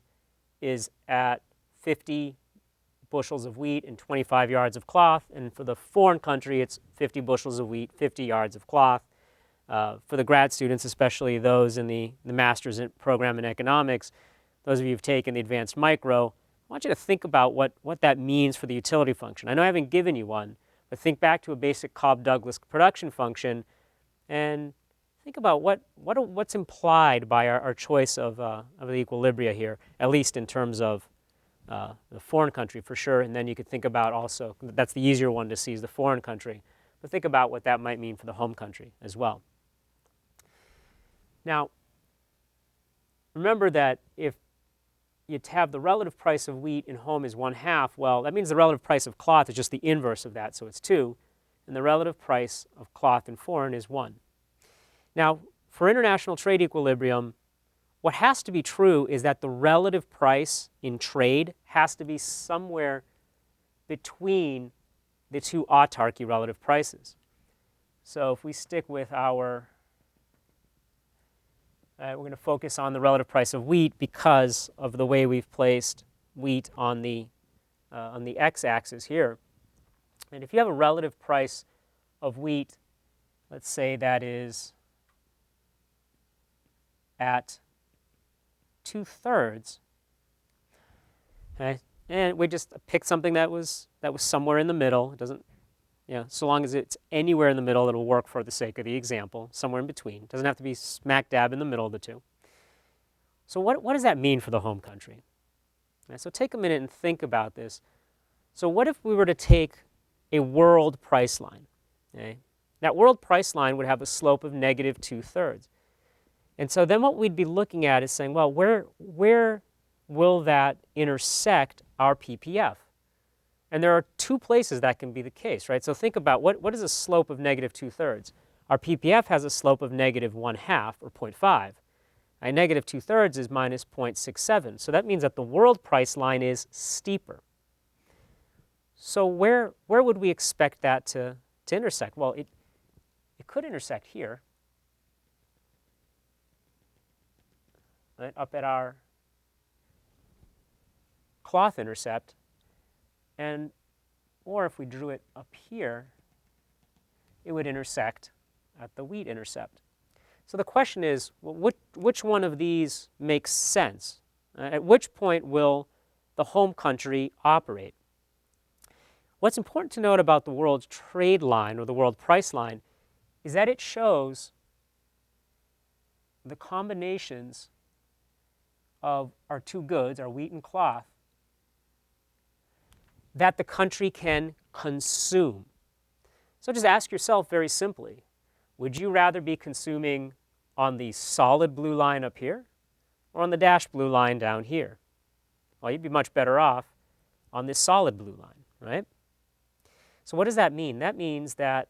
is at 50 bushels of wheat and 25 yards of cloth, and for the foreign country, it's 50 bushels of wheat, 50 yards of cloth. For the grad students, especially those in the master's program in economics, those of you who've taken the advanced micro, I want you to think about what that means for the utility function. I know I haven't given you one, but think back to a basic Cobb-Douglas production function and think about what's implied by our choice of the equilibria here, at least in terms of the foreign country for sure, and then you could think about also, that's the easier one to see, is the foreign country, but think about what that might mean for the home country as well. Now, remember that if you have the relative price of wheat in home is 1/2, well, that means the relative price of cloth is just the inverse of that, so it's 2, and the relative price of cloth in foreign is 1. Now, for international trade equilibrium, what has to be true is that the relative price in trade has to be somewhere between the 2 autarky relative prices. So if we stick with our, we're going to focus on the relative price of wheat because of the way we've placed wheat on the x-axis here. And if you have a relative price of wheat, let's say that is at 2/3, okay? And we just picked something that was somewhere in the middle. It doesn't, so long as it's anywhere in the middle, it'll work for the sake of the example, somewhere in between. It doesn't have to be smack dab in the middle of the 2. So what does that mean for the home country? Okay, so take a minute and think about this. So what if we were to take a world price line? Okay? That world price line would have a slope of -2/3. And so then what we'd be looking at is saying, well, where will that intersect our PPF? And there are 2 places that can be the case, right? So think about what is a slope of -2/3? Our PPF has a slope of -1/2 or 0.5. And -2/3 is -0.67. So that means that the world price line is steeper. So where would we expect that to intersect? Well, it could intersect here. right, up at our cloth intercept, and or if we drew it up here, it would intersect at the wheat intercept. So the question is, well, which one of these makes sense? At which point will the home country operate? What's important to note about the world trade line or the world price line is that it shows the combinations of our two goods, our wheat and cloth, that the country can consume. So just ask yourself very simply, would you rather be consuming on the solid blue line up here or on the dashed blue line down here? Well, you'd be much better off on this solid blue line, right? So what does that mean? That means that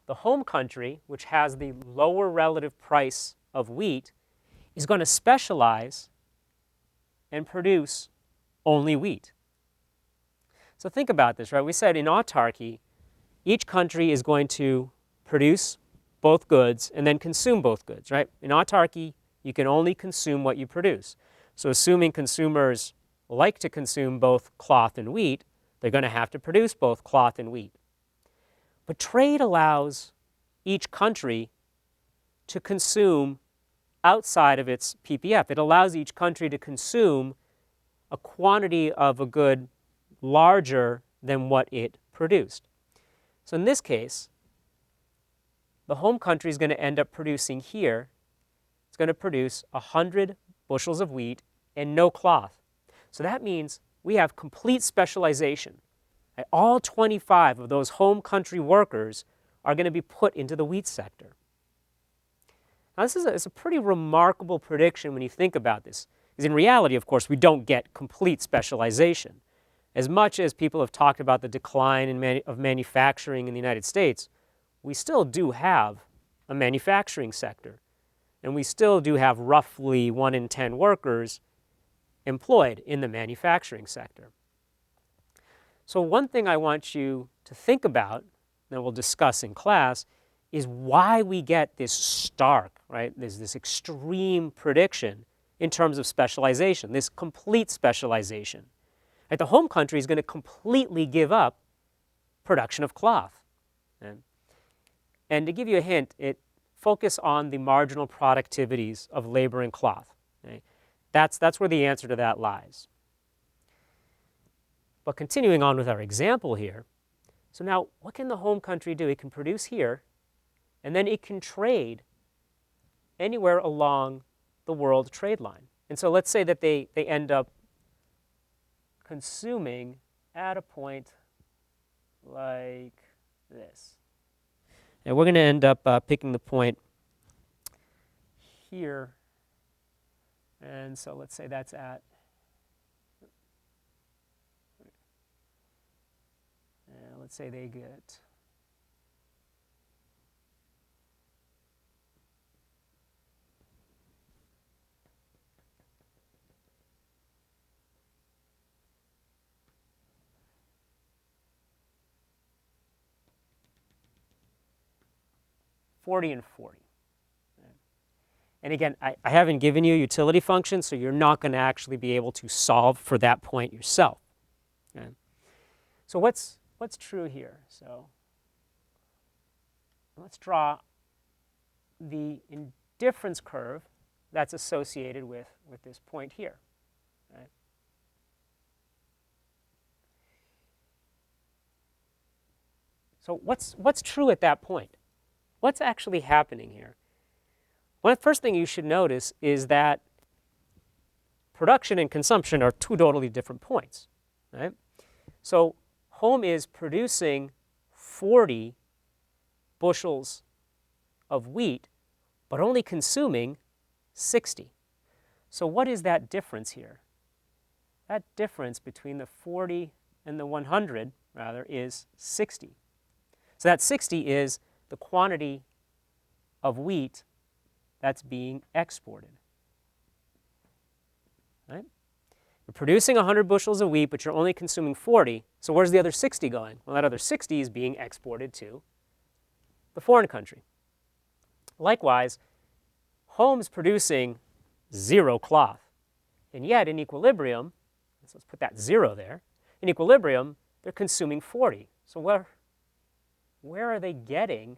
the home country, which has the lower relative price of wheat, is going to specialize and produce only wheat. So think about this, right? We said in autarky, each country is going to produce both goods and then consume both goods, right? In autarky, you can only consume what you produce. So assuming consumers like to consume both cloth and wheat, they're going to have to produce both cloth and wheat. But trade allows each country to consume outside of its PPF. It allows each country to consume a quantity of a good larger than what it produced. So in this case, the home country is going to end up producing here, it's going to produce 100 bushels of wheat and no cloth. So that means we have complete specialization. All 25 of those home country workers are going to be put into the wheat sector. Now this is a pretty remarkable prediction when you think about this, because in reality, of course, we don't get complete specialization. As much as people have talked about the decline of manufacturing in the United States, we still do have a manufacturing sector, and we still do have roughly 1 in 10 workers employed in the manufacturing sector. So one thing I want you to think about, that we'll discuss in class, is why we get this stark, right? There's this extreme prediction in terms of specialization, this complete specialization. Right? The home country is going to completely give up production of cloth. Okay? And to give you a hint, focus on the marginal productivities of labor and cloth. Okay? That's where the answer to that lies. But continuing on with our example here, so now what can the home country do? It can produce here, and then it can trade anywhere along the world trade line. And so let's say that they end up consuming at a point like this. And we're going to end up picking the point here. And so let's say that's at, let's say they get $40 and $40. And again, I haven't given you a utility function, so you're not going to actually be able to solve for that point yourself. Okay? So what's true here? So let's draw the indifference curve that's associated with this point here. Okay? So what's true at that point? What's actually happening here? Well, the first thing you should notice is that production and consumption are two totally different points. Right? So home is producing 40 bushels of wheat, but only consuming 60. So what is that difference here? That difference between the 40 and the 100, rather, is 60. So that 60 is the quantity of wheat that's being exported. Right? You're producing 100 bushels of wheat, but you're only consuming 40. So where's the other 60 going? Well, that other 60 is being exported to the foreign country. Likewise, home is producing 0 cloth. And yet, in equilibrium, so let's put that 0 there, in equilibrium, they're consuming 40. So where are they getting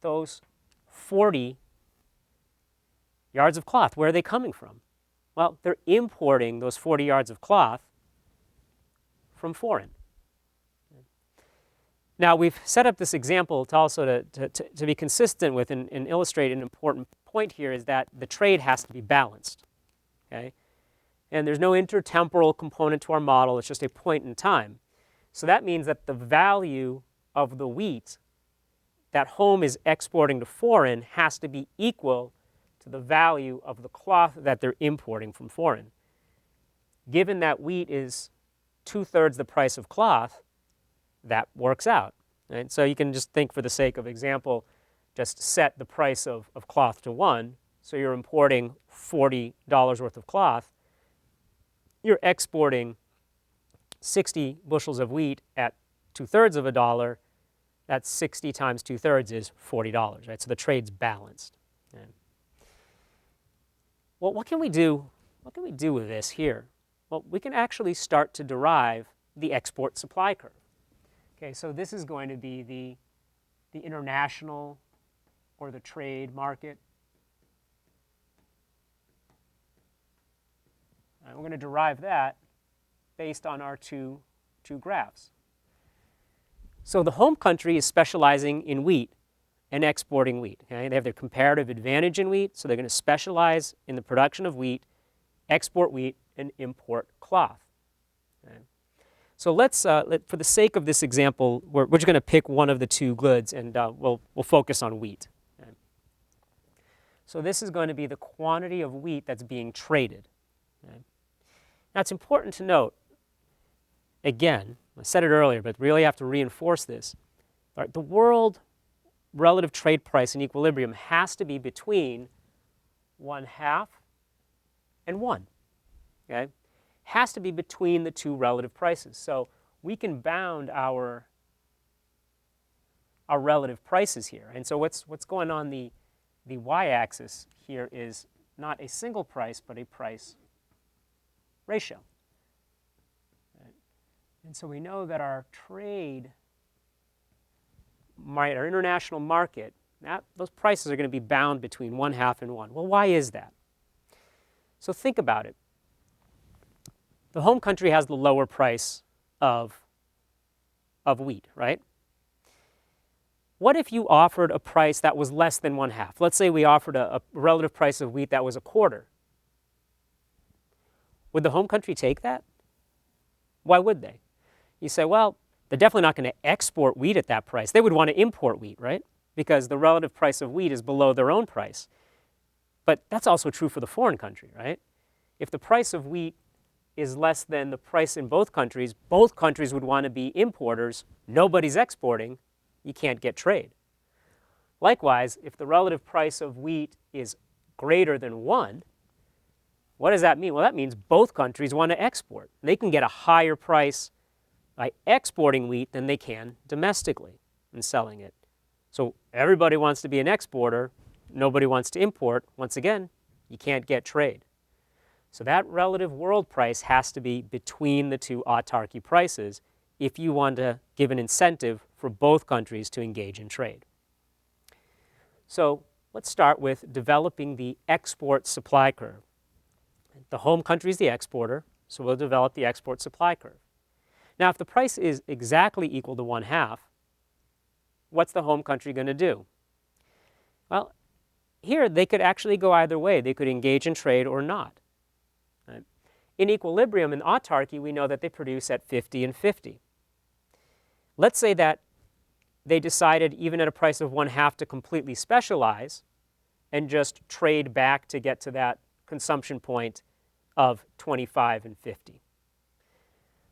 those 40 yards of cloth? Where are they coming from? Well, they're importing those 40 yards of cloth from foreign. Now, we've set up this example to also to be consistent with and illustrate an important point here is that the trade has to be balanced, okay? And there's no intertemporal component to our model. It's just a point in time. So that means that the value of the wheat that home is exporting to foreign has to be equal to the value of the cloth that they're importing from foreign. Given that wheat is 2/3 the price of cloth, that works out. Right? So you can just think, for the sake of example, just set the price of cloth to 1. So you're importing $40 worth of cloth. You're exporting 60 bushels of wheat at 2/3 of a dollar. That's 60 times 2/3 is $40, right? So the trade's balanced. Okay? Well, what can we do? What can we do with this here? Well, we can actually start to derive the export supply curve. Okay, so this is going to be the international or the trade market. And we're going to derive that based on our two graphs. So the home country is specializing in wheat and exporting wheat. Okay? They have their comparative advantage in wheat, so they're going to specialize in the production of wheat, export wheat, and import cloth. Okay? So let's, for the sake of this example, we're just going to pick one of the two goods, and we'll focus on wheat. Okay? So this is going to be the quantity of wheat that's being traded. Okay? Now, it's important to note, again, I said it earlier, but really have to reinforce this. All right, the world relative trade price in equilibrium has to be between 1/2 and 1. Okay? Has to be between the two relative prices. So we can bound our relative prices here. And so what's going on the y-axis here is not a single price, but a price ratio. Right? And so we know that our trade, our international market, those prices are going to be bound between 1/2 and 1. Well, why is that? So think about it. The home country has the lower price of wheat, right? What if you offered a price that was less than 1/2? Let's say we offered a relative price of wheat that was 1/4. Would the home country take that? Why would they? You say, well, they're definitely not going to export wheat at that price. They would want to import wheat, right? Because the relative price of wheat is below their own price. But that's also true for the foreign country, right? If the price of wheat is less than the price in both countries would want to be importers. Nobody's exporting. You can't get trade. Likewise, if the relative price of wheat is greater than 1, what does that mean? Well, that means both countries want to export. They can get a higher price by exporting wheat than they can domestically and selling it. So everybody wants to be an exporter. Nobody wants to import. Once again, you can't get trade. So that relative world price has to be between the two autarky prices if you want to give an incentive for both countries to engage in trade. So let's start with developing the export supply curve. The home country is the exporter, so we'll develop the export supply curve. Now, if the price is exactly equal to 1/2, what's the home country going to do? Well, here they could actually go either way. They could engage in trade or not. Right? In equilibrium, in autarky, we know that they produce at 50 and 50. Let's say that they decided, even at a price of 1/2, to completely specialize and just trade back to get to that consumption point of 25 and 50.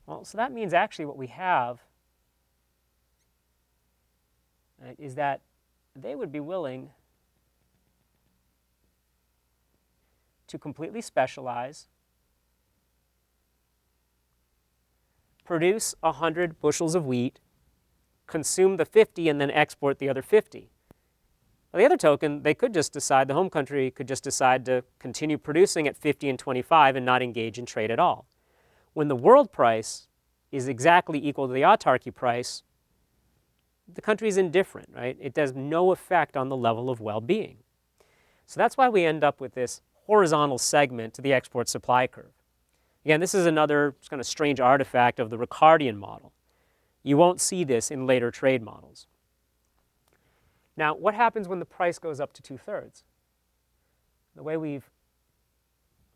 Well, so that means actually what we have is that they would be willing to completely specialize, produce 100 bushels of wheat, consume the 50, and then export the other 50. On the other token, they could just decide, the home country could just decide to continue producing at 50 and 25 and not engage in trade at all. When the world price is exactly equal to the autarky price, the country is indifferent, right? It has no effect on the level of well-being. So that's why we end up with this horizontal segment to the export supply curve. Again, this is another kind of strange artifact of the Ricardian model. You won't see this in later trade models. Now, what happens when the price goes up to 2/3? The way we've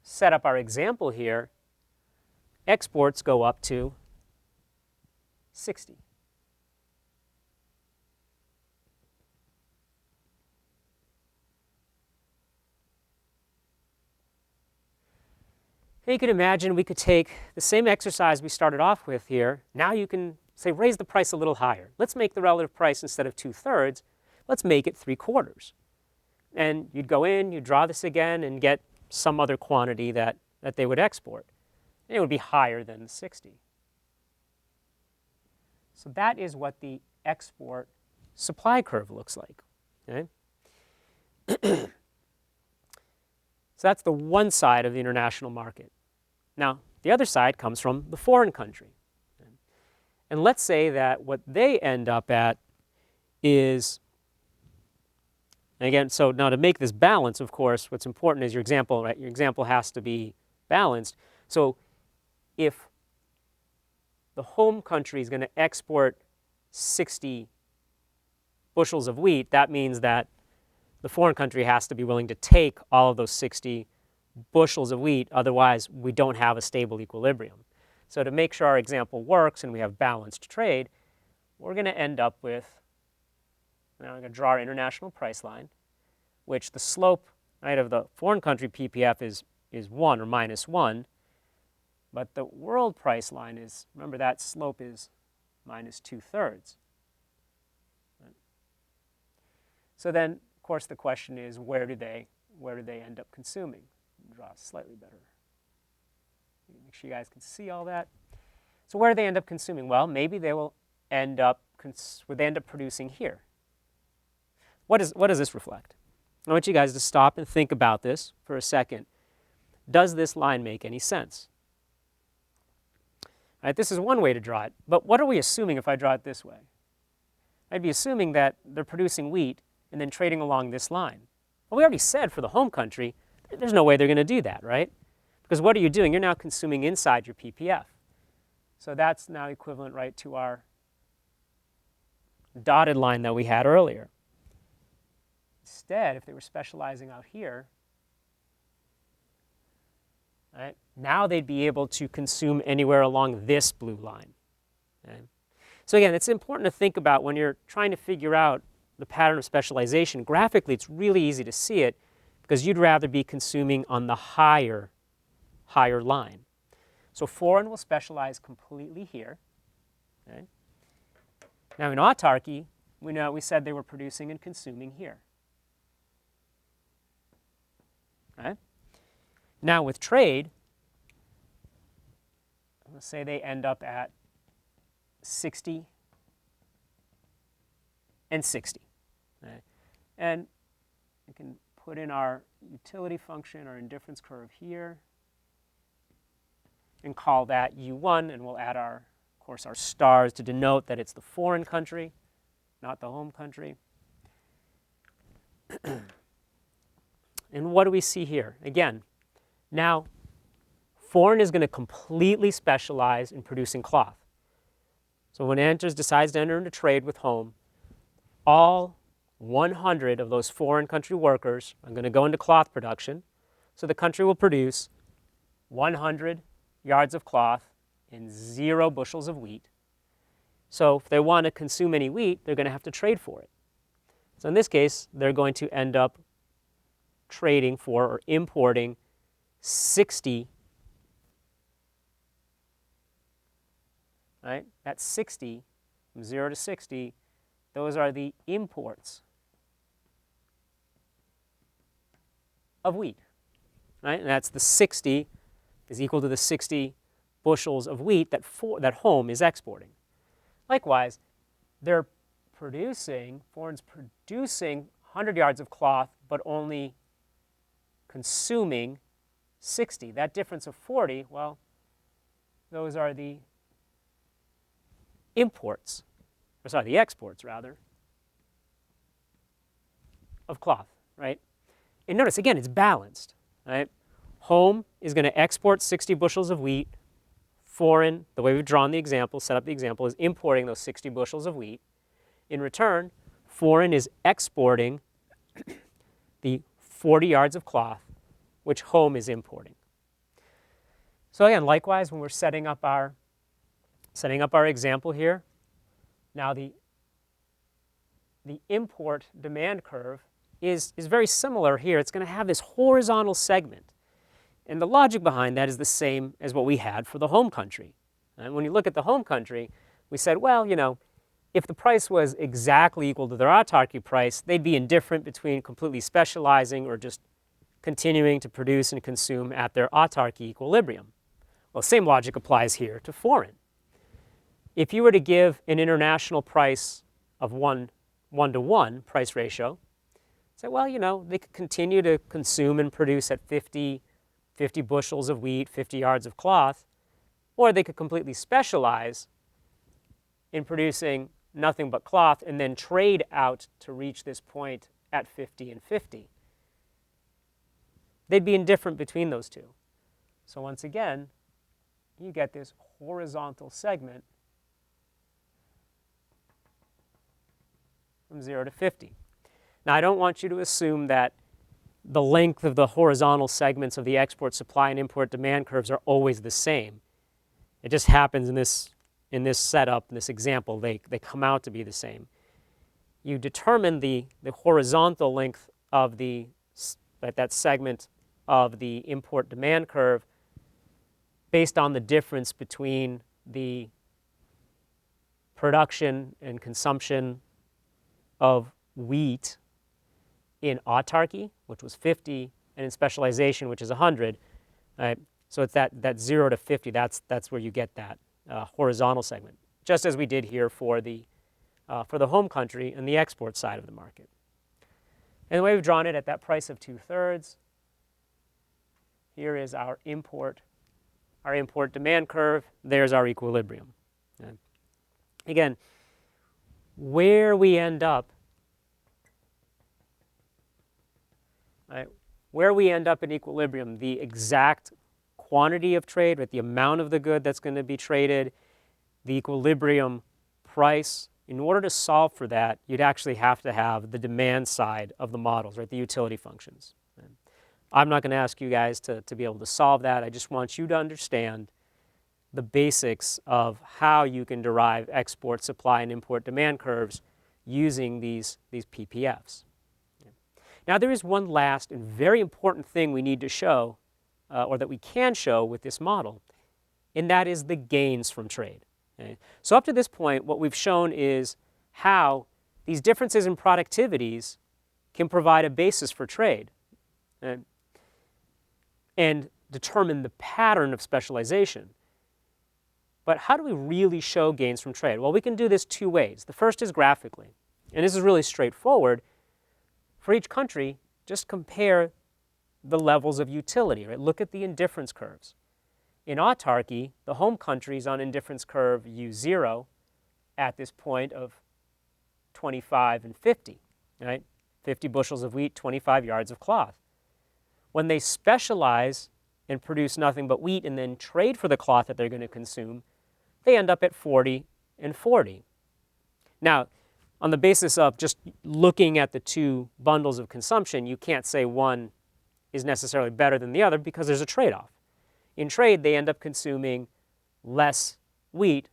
set up our example here, exports go up to 60. And you can imagine we could take the same exercise we started off with here. Now you can say, raise the price a little higher. Let's make the relative price, instead of 2/3, let's make it 3/4. And you'd go in, you'd draw this again, and get some other quantity that they would export. And it would be higher than the 60. So that is what the export supply curve looks like. Okay? So that's the one side of the international market. Now, the other side comes from the foreign country. And let's say that what they end up at is, and again, so now to make this balance, of course, what's important is your example, right? Your example has to be balanced. So if the home country is going to export 60 bushels of wheat, that means that the foreign country has to be willing to take all of those 60 bushels of wheat, otherwise we don't have a stable equilibrium. So to make sure our example works and we have balanced trade, we're going to end up with, now I'm going to draw our international price line, which the slope, right, of the foreign country PPF is 1 or -1, but the world price line is, remember that slope is -2/3. Right? So then, of course, the question is, where do they end up consuming? Draw slightly better. Make sure you guys can see all that. So where do they end up consuming? Well, maybe they will end up producing here. What does this reflect? I want you guys to stop and think about this for a second. Does this line make any sense? All right, this is one way to draw it, but what are we assuming if I draw it this way? I'd be assuming that they're producing wheat and then trading along this line. Well, we already said for the home country, there's no way they're going to do that, right? Because what are you doing? You're now consuming inside your PPF. So that's now equivalent, right, to our dotted line that we had earlier. Instead, if they were specializing out here, right, now they'd be able to consume anywhere along this blue line. Okay? So again, it's important to think about when you're trying to figure out the pattern of specialization. Graphically, it's really easy to see it because you'd rather be consuming on the higher line. So foreign will specialize completely here. Okay? Now in autarky, we said they were producing and consuming here. Right? Now with trade, let's say they end up at 60 and 60. Right? And we can put in our utility function, our indifference curve here, and call that U1, and we'll add of course, our stars to denote that it's the foreign country, not the home country. And what do we see here? Again, now foreign is going to completely specialize in producing cloth. So when it decides to enter into trade with home, all 100 of those foreign country workers are going to go into cloth production. So the country will produce 100 yards of cloth and 0 bushels of wheat. So if they want to consume any wheat, they're going to have to trade for it. So in this case, they're going to end up trading for or importing 60. Right? That's 60, from 0 to 60. Those are the imports of wheat. Right? And that's the 60 is equal to the 60 bushels of wheat that home is exporting. Likewise, foreign's producing 100 yards of cloth, but only consuming 60. That difference of 40, well, those are the imports, or sorry, the exports rather, of cloth, right? And notice, again, it's balanced, right? Home is going to export 60 bushels of wheat. Foreign, the way we've drawn the example, set up the example, is importing those 60 bushels of wheat. In return, foreign is exporting the 40 yards of cloth, which home is importing. So again, likewise, when we're setting up our example here, now the import demand curve is very similar here. It's going to have this horizontal segment. And the logic behind that is the same as what we had for the home country. And when you look at the home country, we said, well, you know, if the price was exactly equal to their autarky price, they'd be indifferent between completely specializing or just continuing to produce and consume at their autarky equilibrium. Well, the same logic applies here to foreign. If you were to give an international price of 1:1 price ratio, say, well, you know, they could continue to consume and produce at 50 bushels of wheat, 50 yards of cloth, or they could completely specialize in producing nothing but cloth and then trade out to reach this point at 50 and 50. They'd be indifferent between those two. So once again, you get this horizontal segment from 0 to 50. Now, I don't want you to assume that the length of the horizontal segments of the export supply and import demand curves are always the same. It just happens in this setup, in this example, they come out to be the same. You determine the horizontal length of that segment of the import demand curve based on the difference between the production and consumption of wheat in autarky, which was 50, and in specialization, which is 100. Right? So it's that 0 to 50, that's where you get that horizontal segment, just as we did here for the home country and the export side of the market. And the way we've drawn it at that price of 2/3, here is our import demand curve, there's our equilibrium. Okay? Again, where we end up, right, where we end up in equilibrium, the exact quantity of trade, right, the amount of the good that's going to be traded, the equilibrium price, in order to solve for that, you'd actually have to have the demand side of the models, right, the utility functions. Right? I'm not going to ask you guys to be able to solve that. I just want you to understand the basics of how you can derive export supply and import demand curves using these PPFs. Now, there is one last and very important thing we need to show, or that we can show with this model, and that is the gains from trade. Okay? So up to this point, what we've shown is how these differences in productivities can provide a basis for trade, okay, and determine the pattern of specialization. But how do we really show gains from trade? Well, we can do this two ways. The first is graphically, and this is really straightforward. For each country, just compare the levels of utility, right? Look at the indifference curves. In autarky, the home countries on indifference curve U0 at this point of 25 and 50, right? 50 bushels of wheat, 25 yards of cloth. When they specialize and produce nothing but wheat and then trade for the cloth that they're going to consume, they end up at 40 and 40. Now, on the basis of just looking at the two bundles of consumption, you can't say one is necessarily better than the other because there's a trade-off. In trade, they end up consuming less wheat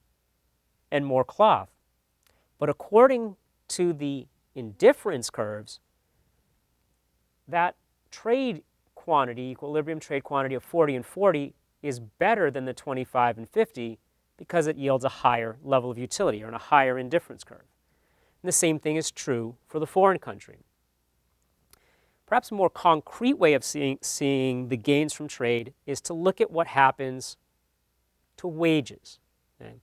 and more cloth. But according to the indifference curves, that trade quantity, equilibrium trade quantity of 40 and 40 is better than the 25 and 50 because it yields a higher level of utility or a higher indifference curve. And the same thing is true for the foreign country. Perhaps a more concrete way of seeing the gains from trade is to look at what happens to wages. Okay?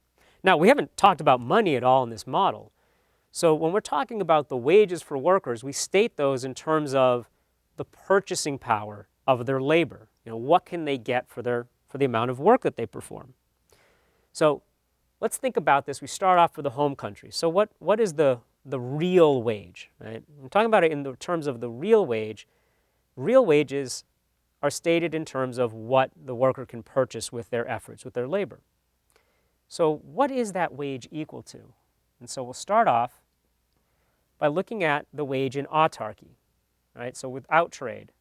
Now, we haven't talked about money at all in this model, So when we're talking about the wages for workers, we state those in terms of the purchasing power of their labor. What can they get for the amount of work that they perform? So let's think about this. We start off with the home country. So what is the real wage? Right? I'm talking about it in the terms of the real wage. Real wages are stated in terms of what the worker can purchase with their efforts, with their labor. So what is that wage equal to? And so we'll start off by looking at the wage in autarky, right? So without trade.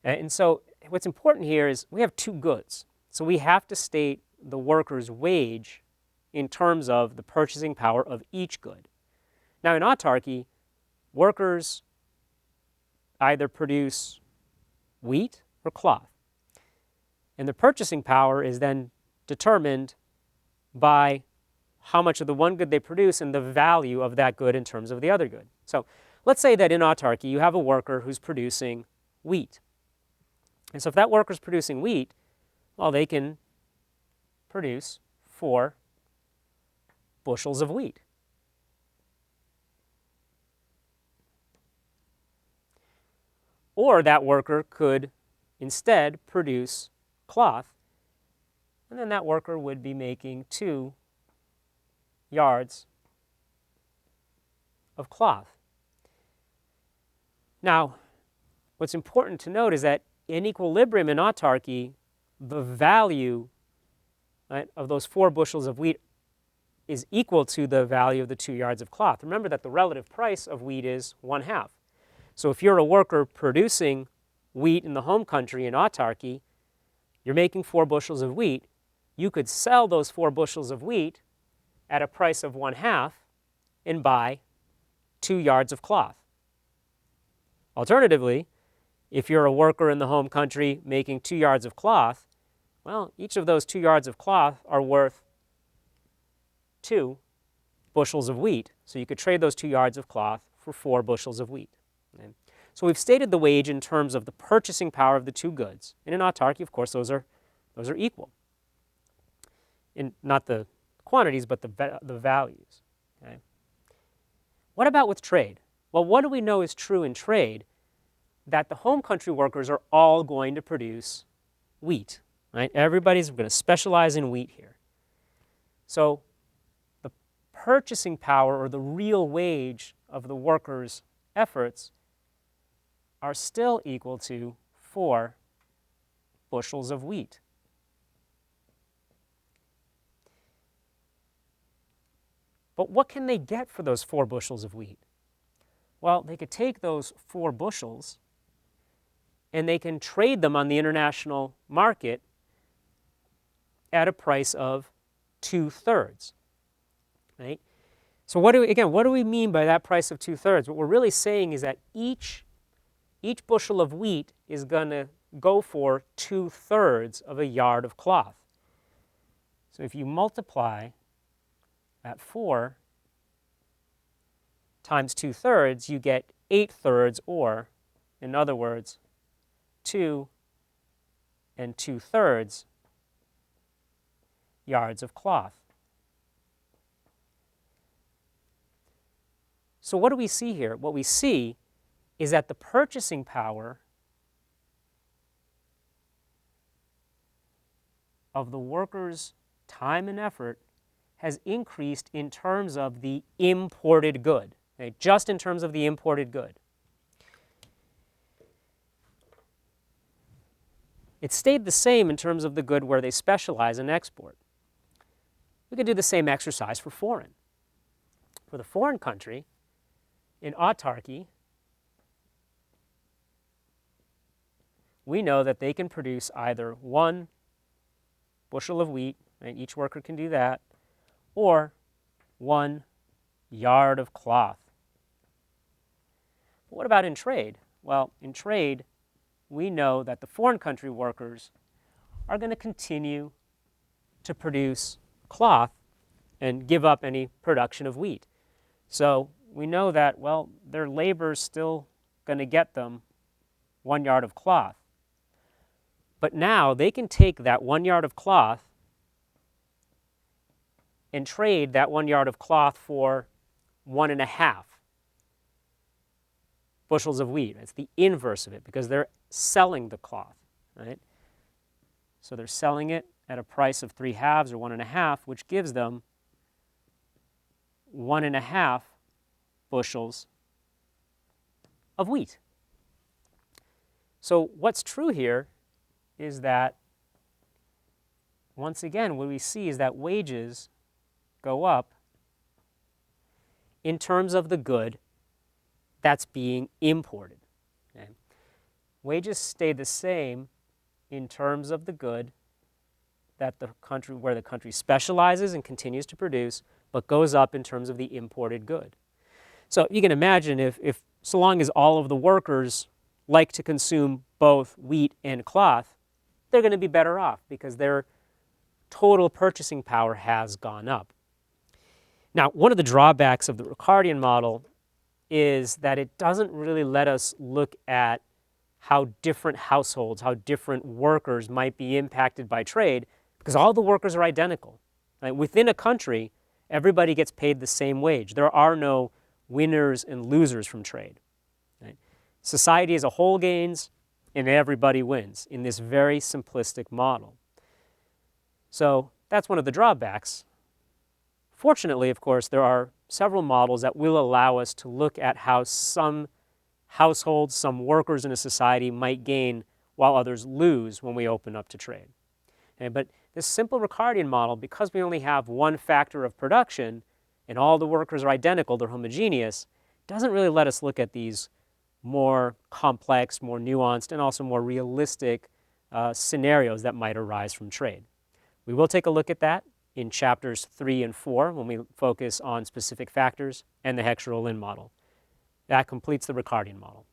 And so what's important here is we have two goods. So we have to state the worker's wage in terms of the purchasing power of each good. Now in autarky, workers either produce wheat or cloth. And the purchasing power is then determined by how much of the one good they produce and the value of that good in terms of the other good. So let's say that in autarky you have a worker who's producing wheat. And so if that worker's producing wheat, well, they can produce 4 bushels of wheat. Or that worker could instead produce cloth, and then that worker would be making 2 yards of cloth. Now, what's important to note is that in equilibrium in autarky, the value, right, of those 4 bushels of wheat is equal to the value of the 2 yards of cloth. Remember that the relative price of wheat is 1/2. So if you're a worker producing wheat in the home country in autarky, you're making 4 bushels of wheat. You could sell those 4 bushels of wheat at a price of 1/2 and buy 2 yards of cloth. Alternatively, if you're a worker in the home country making 2 yards of cloth, well, each of those 2 yards of cloth are worth 2 bushels of wheat. So you could trade those 2 yards of cloth for 4 bushels of wheat. Okay? So we've stated the wage in terms of the purchasing power of the 2 goods. And in autarky, of course, those are equal. In not the quantities, but the values. Okay? What about with trade? Well, what do we know is true in trade? That the home country workers are all going to produce wheat. Right? Everybody's going to specialize in wheat here. So the purchasing power or the real wage of the workers' efforts are still equal to 4 bushels of wheat. But what can they get for those 4 bushels of wheat? Well, they could take those 4 bushels and they can trade them on the international market at a price of 2/3. Right? So what do we mean by that price of 2/3? What we're really saying is that each bushel of wheat is going to go for 2/3 of a yard of cloth. So if you multiply that 4 times 2/3, you get 8/3, or in other words, 2 2/3 yards of cloth. So what do we see here? What we see is that the purchasing power of the workers' time and effort has increased in terms of the imported good, okay? Just in terms of the imported good. It stayed the same in terms of the good where they specialize and export. We could do the same exercise for foreign. For the foreign country, in autarky, we know that they can produce either 1 bushel of wheat, and each worker can do that, or 1 yard of cloth. But what about in trade? Well, in trade, we know that the foreign country workers are going to continue to produce cloth and give up any production of wheat. So we know that, well, their labor is still going to get them 1 yard of cloth. But now they can take that 1 yard of cloth and trade that 1 yard of cloth for 1.5 bushels of wheat. It's the inverse of it because they're selling the cloth, right? So they're selling it at a price of 3/2 or 1.5, which gives them 1.5 bushels of wheat. So what's true here is that, once again, what we see is that wages go up in terms of the good that's being imported. Okay? Wages stay the same in terms of the good that where the country specializes and continues to produce, but goes up in terms of the imported good. So you can imagine if so long as all of the workers like to consume both wheat and cloth, they're going to be better off because their total purchasing power has gone up. Now, one of the drawbacks of the Ricardian model is that it doesn't really let us look at how different households, how different workers might be impacted by trade, because all the workers are identical. Right? Within a country, everybody gets paid the same wage. There are no winners and losers from trade. Right? Society as a whole gains, and everybody wins in this very simplistic model. So that's one of the drawbacks. Fortunately, of course, there are several models that will allow us to look at how some households, some workers in a society might gain while others lose when we open up to trade. Okay, but this simple Ricardian model, because we only have one factor of production and all the workers are identical, they're homogeneous, doesn't really let us look at these more complex, more nuanced, and also more realistic scenarios that might arise from trade. We will take a look at that in chapters 3 and 4 when we focus on specific factors and the Heckscher-Ohlin model. That completes the Ricardian model.